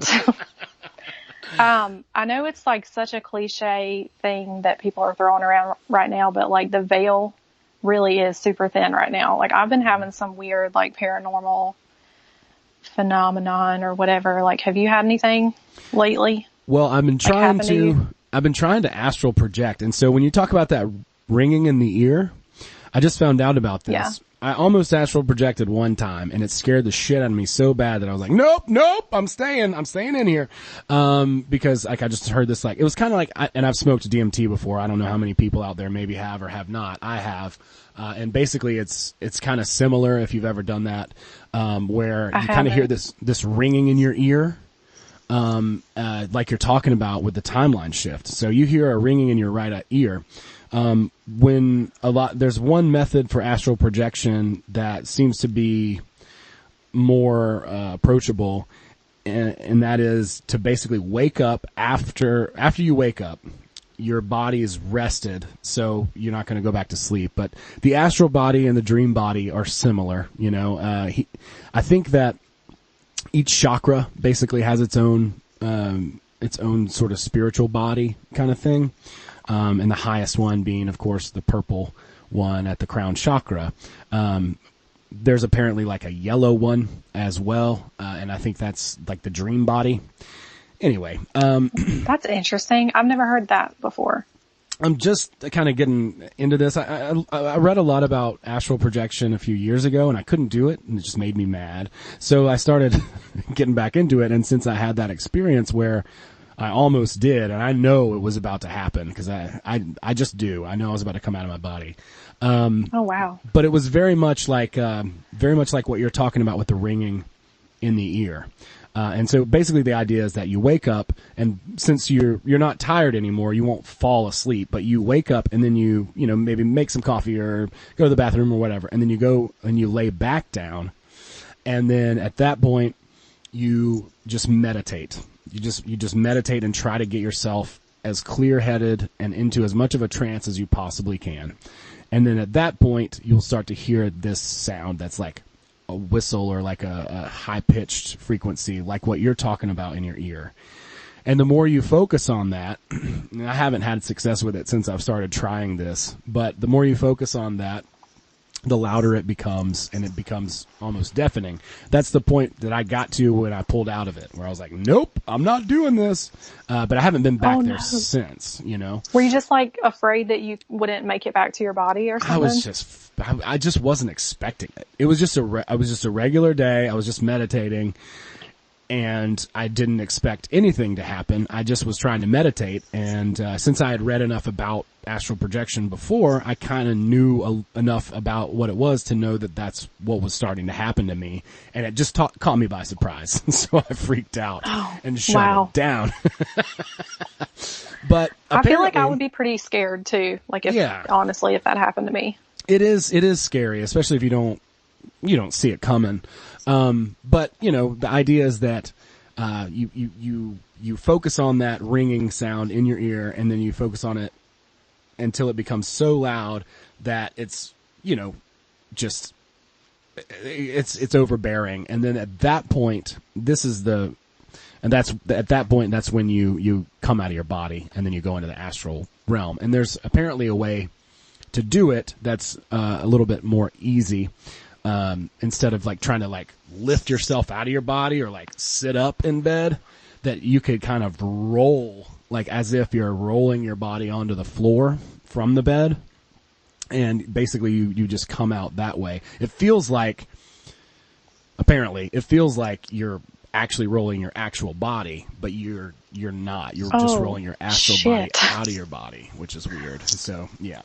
I know it's like such a cliche thing that people are throwing around right now, but like the veil really is super thin right now. Like I've been having some weird like paranormal phenomenon or whatever. Like, have you had anything lately? Well, I've been trying to astral project. And so when you talk about that ringing in the ear, I just found out about this. Yeah. I almost astral projected one time, and it scared the shit out of me so bad that I was like, nope, I'm staying in here. Because like I just heard this, like, it was kind of like, and I've smoked DMT before. I don't know how many people out there maybe have or have not. I have. And basically it's kind of similar if you've ever done that, where you kind of hear this ringing in your ear, like you're talking about with the timeline shift. So you hear a ringing in your right ear. There's one method for astral projection that seems to be more, approachable. And that is to basically wake up after you wake up. Your body is rested, so you're not going to go back to sleep. But the astral body and the dream body are similar. You know, I think that each chakra basically has its own sort of spiritual body kind of thing. And the highest one being, of course, the purple one at the crown chakra. There's apparently like a yellow one as well. And I think that's like the dream body. Anyway, that's interesting. I've never heard that before. I'm just kind of getting into this. I read a lot about astral projection a few years ago, and I couldn't do it, and it just made me mad. So I started getting back into it, and since I had that experience where I almost did, and I know it was about to happen, because I just do. I know I was about to come out of my body. Oh, wow. But it was very much like what you're talking about with the ringing in the ear. And so basically the idea is that you wake up, and since you're not tired anymore, you won't fall asleep, but you wake up and then you maybe make some coffee or go to the bathroom or whatever. And then you go and you lay back down. And then at that point you just meditate. You just meditate and try to get yourself as clear-headed and into as much of a trance as you possibly can. And then at that point you'll start to hear this sound that's like a whistle or like a high-pitched frequency, like what you're talking about in your ear. And the more you focus on that, and I haven't had success with it since I've started trying this, but the more you focus on that, the louder it becomes, and it becomes almost deafening. That's the point that I got to when I pulled out of it, where I was like, nope, I'm not doing this. But I haven't been back there since, you know. Were you just like afraid that you wouldn't make it back to your body or something? I just wasn't expecting it. It was just I was just a regular day. I was just meditating, and I didn't expect anything to happen. I just was trying to meditate, and since I had read enough about astral projection before, I kind of knew enough about what it was to know that that's what was starting to happen to me, and it just caught me by surprise. So I freaked out and shut it down. But I feel like I would be pretty scared too. Like honestly, if that happened to me. It is scary, especially if you don't see it coming. But the idea is that, you focus on that ringing sound in your ear, and then you focus on it until it becomes so loud that it's, just, it's overbearing. And then at that point, that's when you come out of your body, and then you go into the astral realm. And there's apparently a way to do it that's a little bit more easy, instead of like trying to like lift yourself out of your body or like sit up in bed, that you could kind of roll like as if you're rolling your body onto the floor from the bed. And basically you just come out that way. It feels like you're actually rolling your actual body, but you're not. You're just rolling your astral body out of your body, which is weird. So, yeah.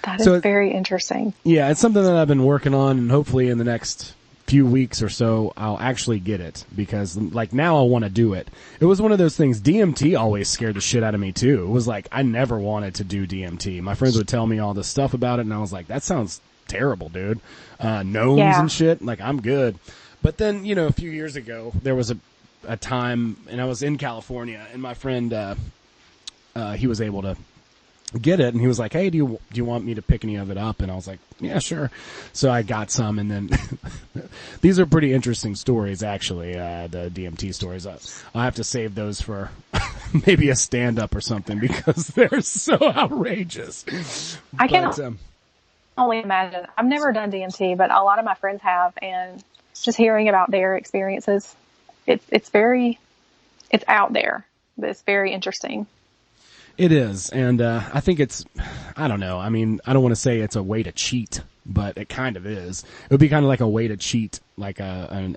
That is very interesting. Yeah, it's something that I've been working on, and hopefully in the next few weeks or so, I'll actually get it, because like now I want to do it. It was one of those things. DMT always scared the shit out of me too. It was like, I never wanted to do DMT. My friends would tell me all this stuff about it, and I was like, that sounds terrible, dude. Gnomes and shit. Like, I'm good. But then, a few years ago, there was a time, and I was in California, and my friend, he was able to get it, and he was like, hey, do you want me to pick any of it up? And I was like, yeah, sure. So I got some, and then these are pretty interesting stories, actually, the DMT stories. I'll have to save those for maybe a stand-up or something, because they're so outrageous. I can only imagine. I've never done DMT, but a lot of my friends have, and just hearing about their experiences, it's out there, but it's very interesting. It is, and I think I don't know. I mean, I don't want to say it's a way to cheat, but it kind of is. It would be kind of like a way to cheat, like an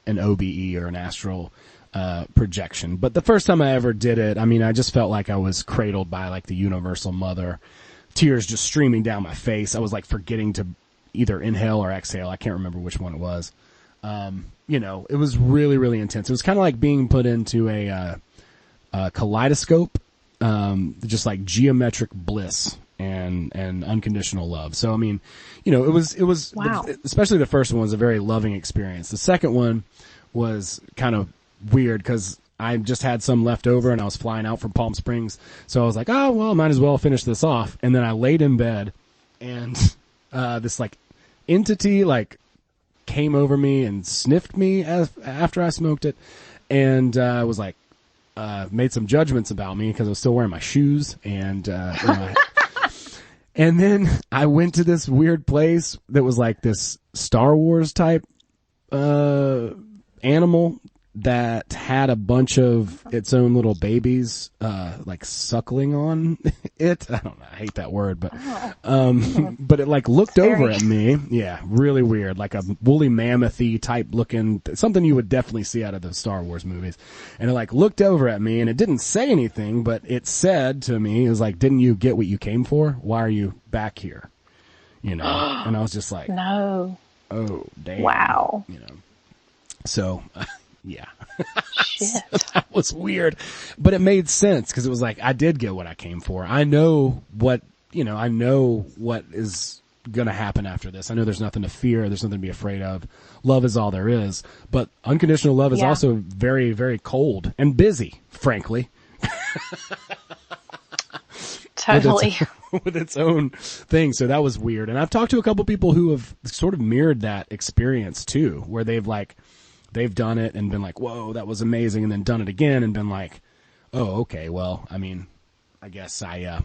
OBE or an astral projection. But the first time I ever did it, I mean, I just felt like I was cradled by like the universal mother, tears just streaming down my face. I was like forgetting to either inhale or exhale. I can't remember which one it was. It was really, really intense. It was kind of like being put into a kaleidoscope. Just like geometric bliss and unconditional love. So, I mean, it was, wow. Especially the first one was a very loving experience. The second one was kind of weird because I just had some left over and I was flying out from Palm Springs. So I was like, oh, well, might as well finish this off. And then I laid in bed and, this like entity like came over me and sniffed me after I smoked it. And, was like, made some judgments about me because I was still wearing my shoes, and and then I went to this weird place that was like this Star Wars type animal that had a bunch of its own little babies like suckling on it. I don't know, I hate that word, but but it like looked over at me. Yeah, really weird, like a woolly mammoth-y type looking, something you would definitely see out of the Star Wars movies. And it like looked over at me, and it didn't say anything, but it said to me, it was like, didn't you get what you came for? Why are you back here? And I was just like, no. Oh, damn. Wow. So yeah. Shit. So that was weird, but it made sense because it was like, I did get what I came for. I know what is going to happen after this. I know there's nothing to fear. There's nothing to be afraid of. Love is all there is, but unconditional love is also very, very cold and busy, frankly. Totally. With its own thing. So that was weird. And I've talked to a couple people who have sort of mirrored that experience too, where they've done it and been like, whoa, that was amazing. And then done it again and been like, oh, okay. Well, I mean, I guess I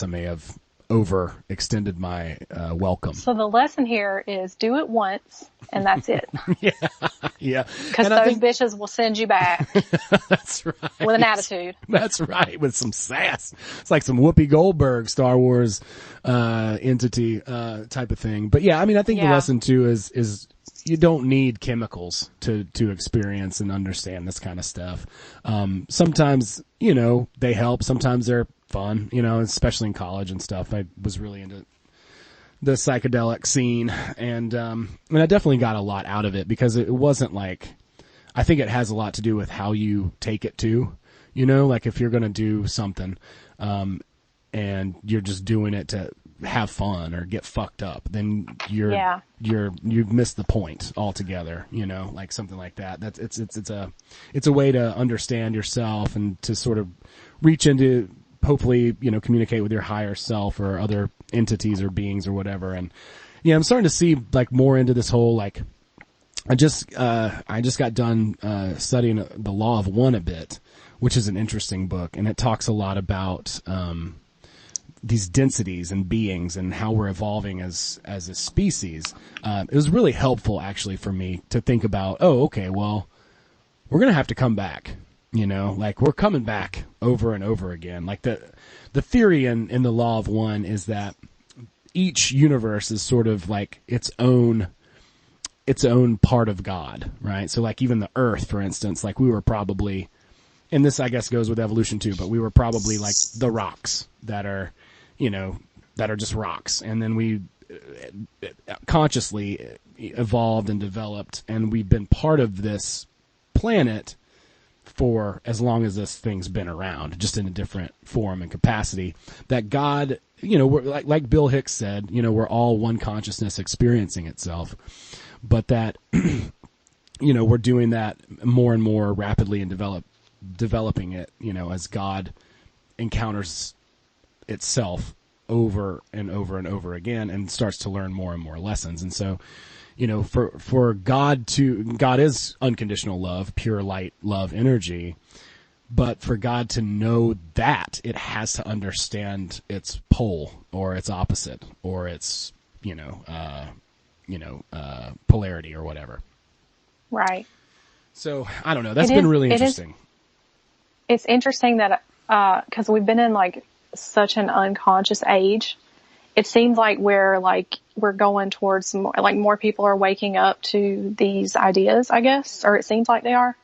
may have overextended my, welcome. So the lesson here is do it once and that's it. Yeah. Because those bitches will send you back. That's right. With an attitude. That's right. With some sass. It's like some Whoopi Goldberg Star Wars, entity, type of thing. But yeah, I mean, I think the lesson too is you don't need chemicals to experience and understand this kind of stuff. Sometimes, they help. Sometimes they're fun, especially in college and stuff. I was really into the psychedelic scene, and I definitely got a lot out of it because it wasn't like, I think it has a lot to do with how you take it too, like if you're going to do something, and you're just doing it to have fun or get fucked up, then you've missed the point altogether, like something like that. It's a way to understand yourself and to sort of reach into, hopefully, communicate with your higher self or other entities or beings or whatever. And yeah, I'm starting to see like more into this whole, like, I just got done, studying The Law of One a bit, which is an interesting book. And it talks a lot about, these densities and beings and how we're evolving as a species. It was really helpful actually for me to think about, oh, okay, well, we're going to have to come back. You know, like we're coming back over and over again. Like the theory in the Law of One is that each universe is sort of like its own part of God, right? So like even the earth, for instance, like we were probably, and this I guess goes with evolution too, but we were probably like the rocks that are, you know, that are just rocks. And then we consciously evolved and developed, and we've been part of this planet for as long as this thing's been around, just in a different form and capacity. That God, you know, we're, like Bill Hicks said, you know, we're all one consciousness experiencing itself, but that, you know, we're doing that more and more rapidly and developing it, you know, as God encounters itself over and over and over again and starts to learn more and more lessons. And so, you know, for God is unconditional love, pure light, love, energy. But for God to know that, it has to understand its pole or its opposite or its, polarity or whatever. Right. So I don't know. That's been really interesting. It's interesting that, cause we've been in like such an unconscious age. It seems like we're going towards more people are waking up to these ideas, I guess, or it seems like they are.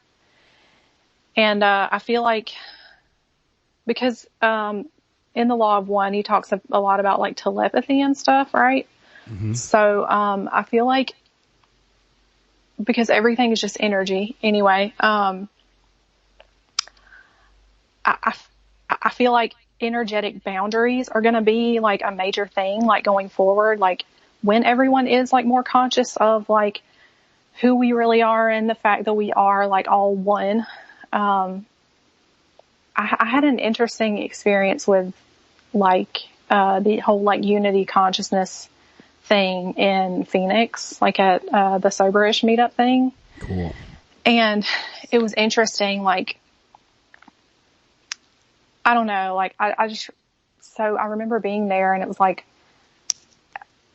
And, I feel like because, in the Law of One, he talks a lot about like telepathy and stuff, right? Mm-hmm. So, I feel like because everything is just energy anyway, I feel like energetic boundaries are going to be like a major thing, like going forward, like when everyone is like more conscious of like who we really are and the fact that we are like all one. I had an interesting experience with like, the whole like unity consciousness thing in Phoenix, like at, the Soberish meetup thing. Cool. And it was interesting, like, I don't know, like, I remember being there and it was like,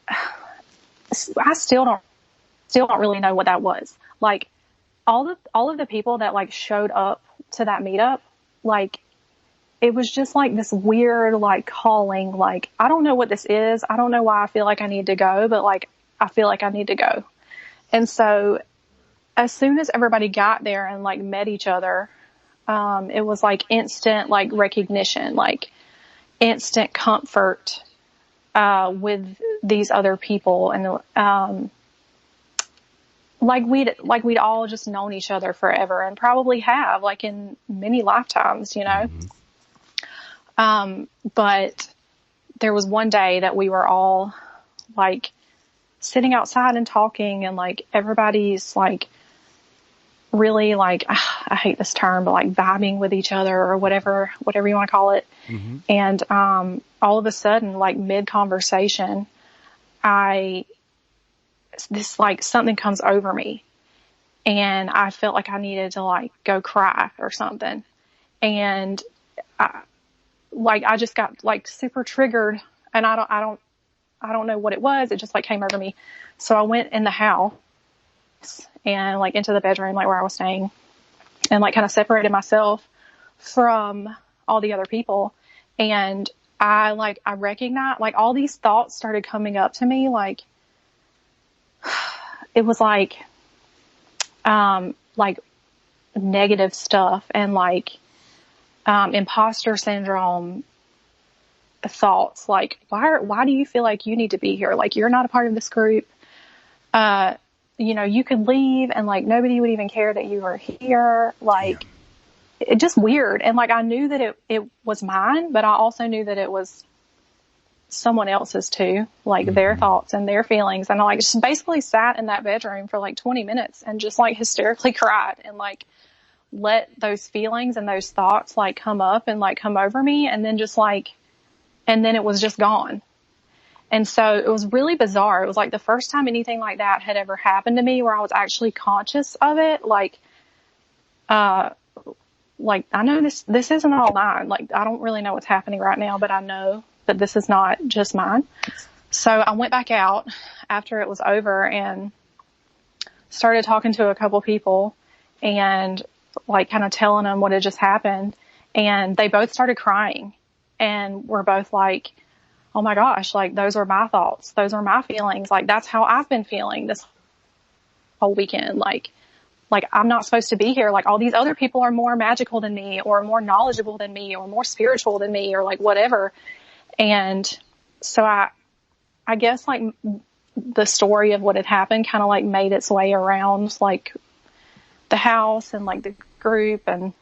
I still don't really know what that was. Like, all of the people that like showed up to that meetup, like, it was just like this weird, like calling, like, I don't know what this is. I don't know why I feel like I need to go, but like, I feel like I need to go. And so as soon as everybody got there and like met each other, it was like instant, like recognition, like instant comfort, with these other people. And, like we'd all just known each other forever and probably have like in many lifetimes, you know? Mm-hmm. But there was one day that we were all like sitting outside and talking and like everybody's like really like, I hate this term, but like vibing with each other or whatever you want to call it. Mm-hmm. And, all of a sudden, like mid conversation, something comes over me and I felt like I needed to like go cry or something. And I just got like super triggered and I don't know what it was. It just like came over me. So I went in the house and like into the bedroom, like where I was staying, and like kind of separated myself from all the other people. And I recognized like all these thoughts started coming up to me. Like it was like negative stuff and like, imposter syndrome thoughts. Like, why do you feel like you need to be here? Like, you're not a part of this group. You could leave and like nobody would even care that you were here. Like, it just weird. And like, I knew that it was mine, but I also knew that it was someone else's too, like mm-hmm. their thoughts and their feelings. And I like just basically sat in that bedroom for like 20 minutes and just like hysterically cried and like let those feelings and those thoughts like come up and like come over me. And then and then it was just gone. And so it was really bizarre. It was like the first time anything like that had ever happened to me where I was actually conscious of it. Like I know this isn't all mine. Like, I don't really know what's happening right now, but I know that this is not just mine. So I went back out after it was over and started talking to a couple people. And like kind of telling them what had just happened, and they both started crying, and we're both like, oh my gosh, like those are my thoughts. Those are my feelings. Like that's how I've been feeling this whole weekend. Like I'm not supposed to be here. Like all these other people are more magical than me, or more knowledgeable than me, or more spiritual than me, or like whatever. And so I guess like the story of what had happened kind of like made its way around like the house and like the group, and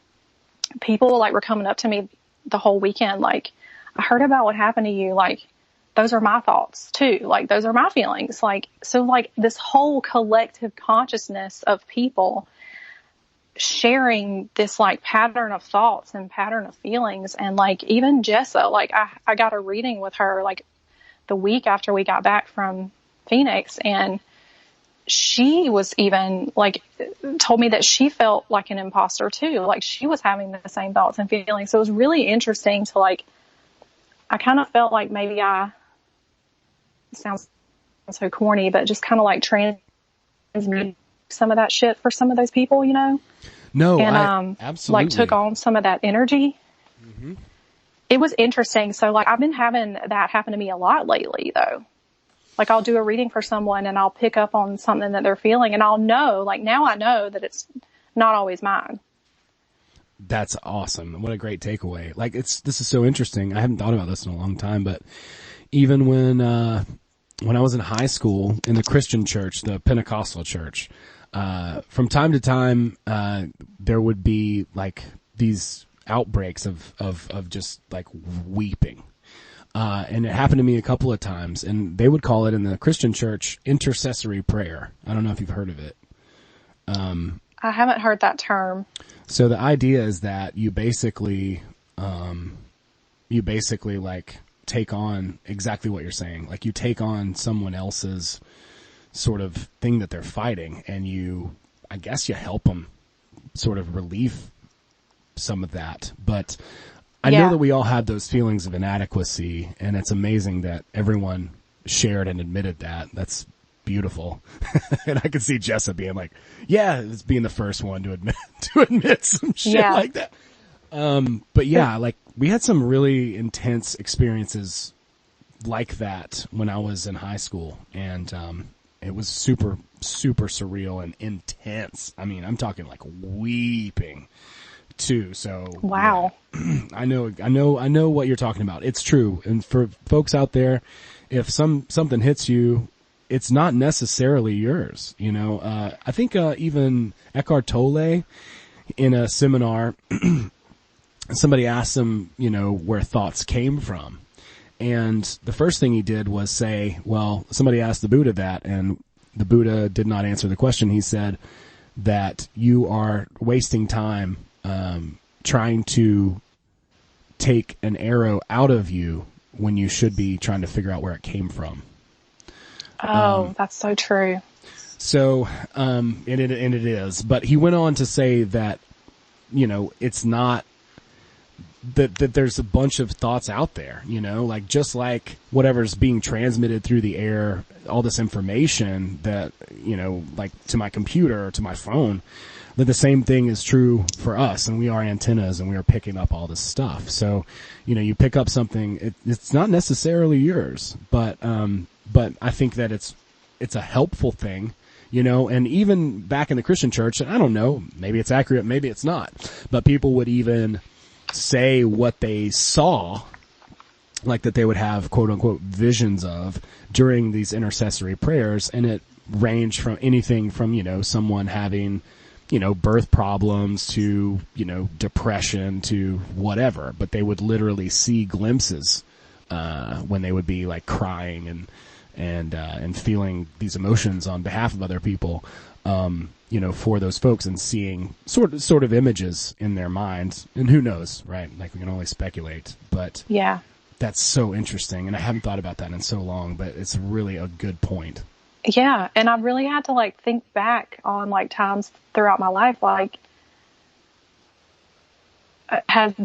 people like were coming up to me the whole weekend. Like, I heard about what happened to you. Like, those are my thoughts too. Like, those are my feelings. Like, so like this whole collective consciousness of people sharing this like pattern of thoughts and pattern of feelings. And like, even Jessa, like I got a reading with her like the week after we got back from Phoenix, and she was even like told me that she felt like an imposter too. Like she was having the same thoughts and feelings. So it was really interesting to like, I kind of felt like maybe it sounds so corny, but just kind of like transmute some of that shit for some of those people, you know? No, and I absolutely like took on some of that energy. Mm-hmm. It was interesting. So like I've been having that happen to me a lot lately though. Like I'll do a reading for someone and I'll pick up on something that they're feeling, and I'll know, like now I know that it's not always mine. That's awesome. What a great takeaway. Like this is so interesting. I haven't thought about this in a long time, but even when I was in high school in the Christian church, the Pentecostal church, from time to time, there would be like these outbreaks of just like weeping. And it happened to me a couple of times, and they would call it in the Christian church intercessory prayer. I don't know if you've heard of it. I haven't heard that term. So the idea is that you basically like take on exactly what you're saying. Like you take on someone else's sort of thing that they're fighting, and I guess you help them sort of relieve some of that. But I know that we all have those feelings of inadequacy, and it's amazing that everyone shared and admitted that. That's beautiful. And I can see Jessa being like, yeah, it's being the first one to admit some shit like that. But yeah, like we had some really intense experiences like that when I was in high school, and it was super, super surreal and intense. I mean, I'm talking like weeping too. So wow. Yeah. I know what you're talking about. It's true. And for folks out there, if something hits you, it's not necessarily yours. You know, I think, even Eckhart Tolle in a seminar, somebody asked him, you know, where thoughts came from. And the first thing he did was say, well, somebody asked the Buddha that, and the Buddha did not answer the question. He said that you are wasting time trying to take an arrow out of you when you should be trying to figure out where it came from. Oh, that's so true. So, and it is, but he went on to say that, you know, it's not that there's a bunch of thoughts out there, you know, like just like whatever's being transmitted through the air, all this information that, you know, like to my computer or to my phone, that the same thing is true for us, and we are antennas and we are picking up all this stuff. So, you know, you pick up something, it's not necessarily yours, but I think that it's a helpful thing, you know, and even back in the Christian church, and I don't know, maybe it's accurate, maybe it's not, but people would even say what they saw, like that they would have quote unquote visions of during these intercessory prayers. And it ranged from anything from, you know, someone having, you know, birth problems to, you know, depression to whatever, but they would literally see glimpses, when they would be like crying and feeling these emotions on behalf of other people, you know, for those folks, and seeing sort of images in their minds. And who knows, right? Like we can only speculate, but yeah, that's so interesting. And I haven't thought about that in so long, but it's really a good point. Yeah. And I really had to like think back on like times throughout my life, like, has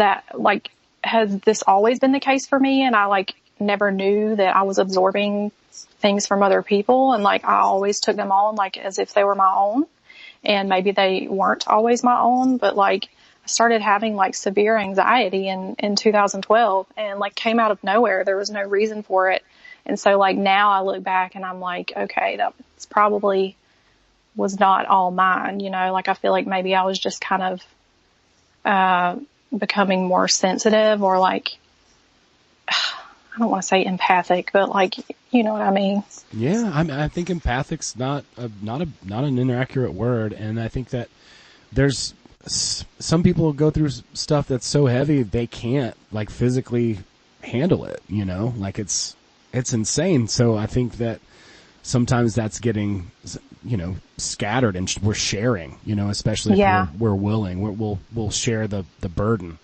this always been the case for me? And I like never knew that I was absorbing things from other people. And like, I always took them on like as if they were my own. and maybe they weren't always my own, but like I started having like severe anxiety in 2012, and like came out of nowhere. There was no reason for it. And so like now I look back and I'm like, okay, that's probably was not all mine. You know, like I feel like maybe I was just kind of, becoming more sensitive, or like, I don't want to say empathic, but like, you know what I mean? Yeah. I think empathic's not an inaccurate word. And I think that there's some people go through stuff that's so heavy, they can't like physically handle it, you know, like it's insane. So I think that sometimes that's getting, you know, scattered, and we're sharing, you know, especially if we're willing, we'll share the burden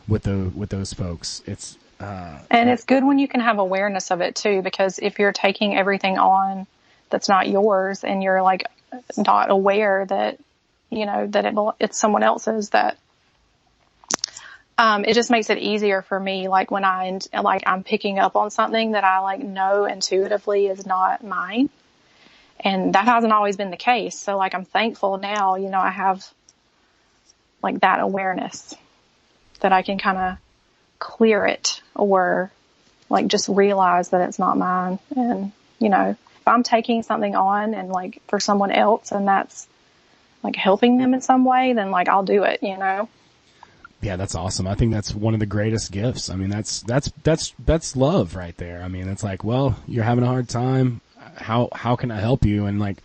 with those folks. It's, and it's good when you can have awareness of it too, because if you're taking everything on that's not yours, and you're like not aware that, you know, that it's someone else's, that, it just makes it easier for me. Like when I'm picking up on something that I like know intuitively is not mine. And that hasn't always been the case. So like, I'm thankful now, you know, I have like that awareness that I can kind of clear it, or like just realize that it's not mine. And, you know, if I'm taking something on and like for someone else, and that's like helping them in some way, then like I'll do it, you know? Yeah, that's awesome. I think that's one of the greatest gifts. I mean, that's love right there. I mean, it's like, well, you're having a hard time. How can I help you? And like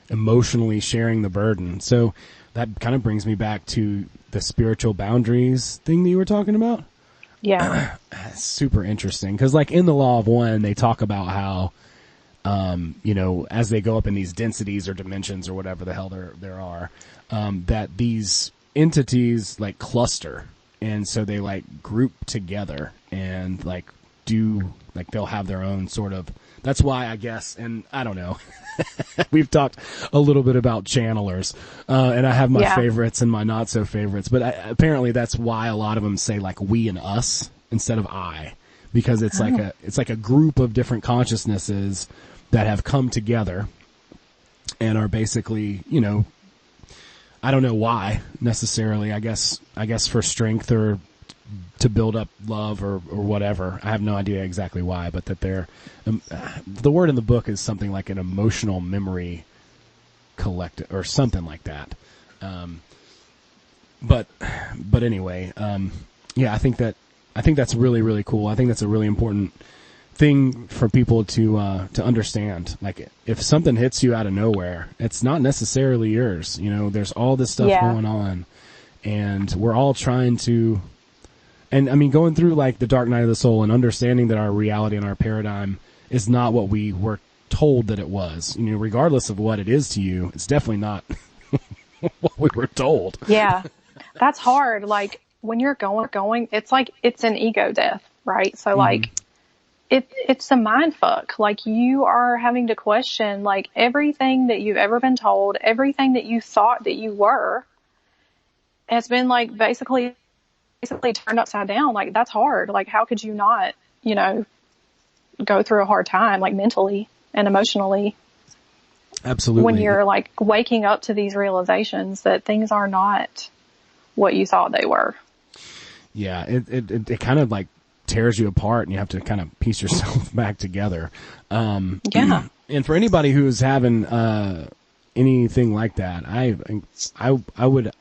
emotionally sharing the burden. So that kind of brings me back to the spiritual boundaries thing that you were talking about. Yeah. Super interesting. 'Cause like in the Law of One, they talk about how, you know, as they go up in these densities or dimensions or whatever the hell there are, that these entities like cluster. And so they like group together and like they'll have their own sort of, that's why I guess, and I don't know, we've talked a little bit about channelers, and I have my favorites and my not so favorites, but apparently that's why a lot of them say like we and us instead of I, because it's like a group of different consciousnesses that have come together and are basically, you know, I don't know why necessarily, I guess for strength or to build up love or whatever. I have no idea exactly why, but that they're, the word in the book is something like an emotional memory collective or something like that. But anyway, yeah, I think that's really, really cool. I think that's a really important thing for people to understand. Like if something hits you out of nowhere, it's not necessarily yours. You know, there's all this stuff going on, and we're all trying to, and I mean, going through like the dark night of the soul and understanding that our reality and our paradigm is not what we were told that it was. You know, regardless of what it is to you, it's definitely not what we were told. Yeah. That's hard. Like when you're going, it's like, it's an ego death, right? So like, it's a mind fuck. Like you are having to question like everything that you've ever been told, everything that you thought that you were, has been like basically turned upside down. Like that's hard. Like how could you not, you know, go through a hard time, like mentally and emotionally? Absolutely. When you're like waking up to these realizations that things are not what you thought they were. Yeah. It kind of like tears you apart, and you have to kind of piece yourself back together. Yeah. And for anybody who's having, anything like that, I would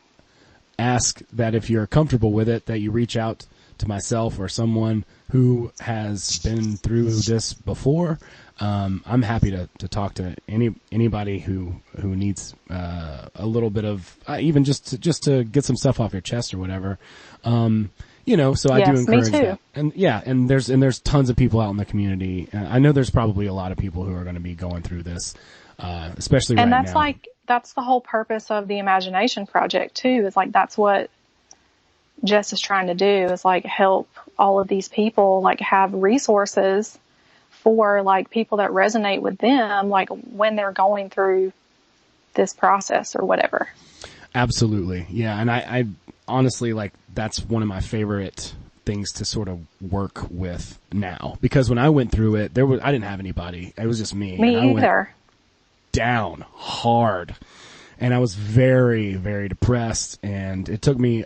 ask that if you're comfortable with it, that you reach out to myself or someone who has been through this before. I'm happy to talk to anybody who needs, a little bit of, even just to get some stuff off your chest or whatever. You know, so I do encourage that. And yeah, and there's tons of people out in the community. I know there's probably a lot of people who are going to be going through this, especially right now. And that's like, that's the whole purpose of the Imagination Project too, is like, that's what Jess is trying to do, is like help all of these people like have resources for like people that resonate with them, like when they're going through this process or whatever. Absolutely. Yeah. And I honestly, like, that's one of my favorite things to sort of work with now, because when I went through it, I didn't have anybody. It was just me. Me either. Down hard. and I was very, very depressed, and it took me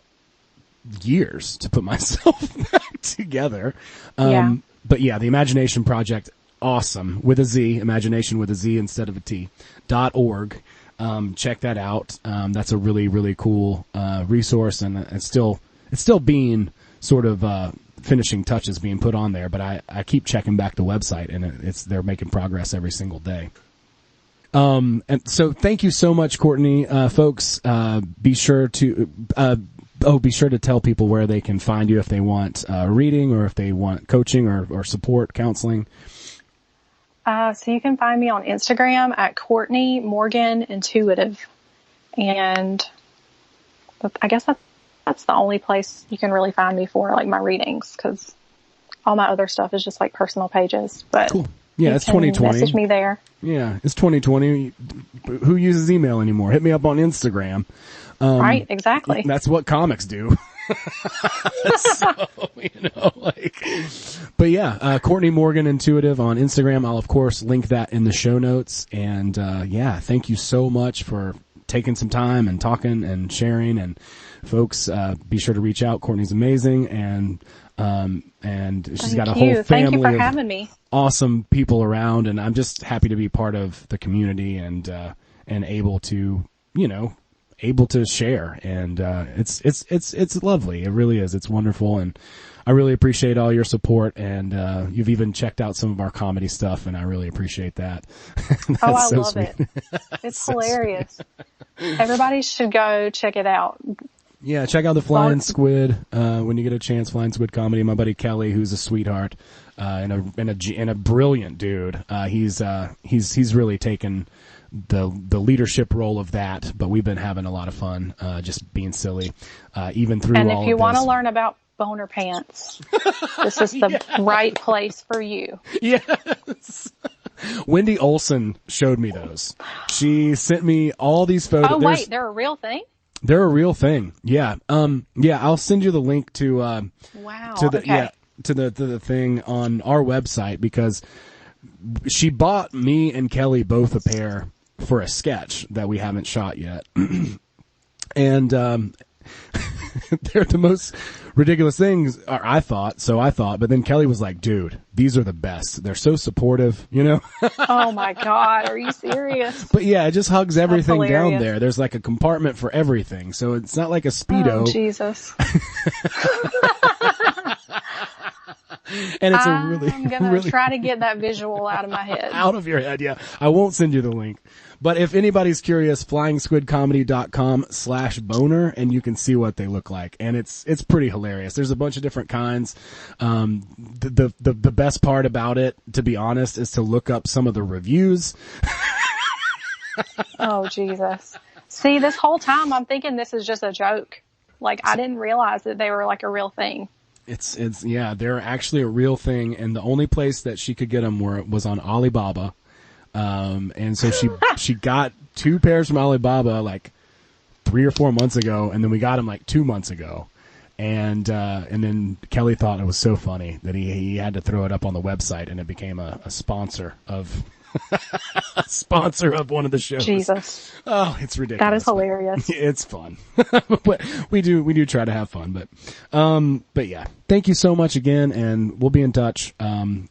years to put myself back together. But yeah, the Imagination Project, awesome, with a Z, imagination with a Z instead of a T, .org. Check that out. That's a really, really cool resource, and it's still being sort of finishing touches being put on there, but I keep checking back the website, and they're making progress every single day. And so thank you so much, Courtney. Folks, be sure to tell people where they can find you if they want reading, or if they want coaching or support, counseling. So you can find me on Instagram at Courtney Morgan Intuitive. And I guess that's the only place you can really find me for like my readings, because all my other stuff is just like personal pages. But cool. Yeah, it's 2020. Message me there. Yeah, it's 2020. Who uses email anymore? Hit me up on Instagram. Right, exactly. That's what comics do. So, but yeah, Courtney Morgan Intuitive on Instagram. I'll of course link that in the show notes. And yeah, thank you so much for taking some time and talking and sharing. And folks, be sure to reach out. Courtney's amazing, and she's got a whole family. Thank you for having me. Awesome people around, and I'm just happy to be part of the community and able to share, and it's lovely. It really is. It's wonderful, and I really appreciate all your support, and you've even checked out some of our comedy stuff, and I really appreciate that. I love it. It's so hilarious. Everybody should go check it out. Yeah, check out the Flying Squid when you get a chance. Flying Squid comedy. My buddy Kelly, who's a sweetheart and a brilliant dude. He's really taken the leadership role of that. But we've been having a lot of fun, just being silly, even through all of this. And if you want to learn about boner pants, this is the right place for you. Yes. Wendy Olson showed me those. She sent me all these photos. Oh wait, they're a real thing? They're a real thing. Yeah. Yeah, I'll send you the link to wow. to the okay. to the thing on our website, because she bought me and Kelly both a pair for a sketch that we haven't shot yet. And they're the most ridiculous things, or I thought, but then Kelly was like, dude, these are the best. They're so supportive, you know? Oh my God. Are you serious? But yeah, it just hugs everything down there. There's like a compartment for everything. So it's not like a Speedo. Oh, Jesus. And it's I'm going to try to get that visual out of my head. Out of your head, yeah. I won't send you the link. But if anybody's curious, flyingsquidcomedy.com/boner, and you can see what they look like. And it's pretty hilarious. There's a bunch of different kinds. The best part about it, to be honest, is to look up some of the reviews. Oh, Jesus. See, this whole time I'm thinking this is just a joke. Like, I didn't realize that they were like a real thing. Yeah, they're actually a real thing, and the only place that she could get them was on Alibaba. And so she got 2 pairs from Alibaba like 3 or 4 months ago, and then we got them like 2 months ago. And then Kelly thought it was so funny that he had to throw it up on the website, and it became a sponsor of a sponsor of one of the shows. Jesus. Oh, it's ridiculous. That is hilarious. It's fun. we do try to have fun, but yeah, thank you so much again, and we'll be in touch.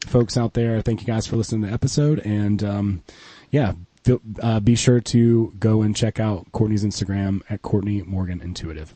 Folks out there, thank you guys for listening to the episode, and yeah, be sure to go and check out Courtney's Instagram at Courtney Morgan Intuitive.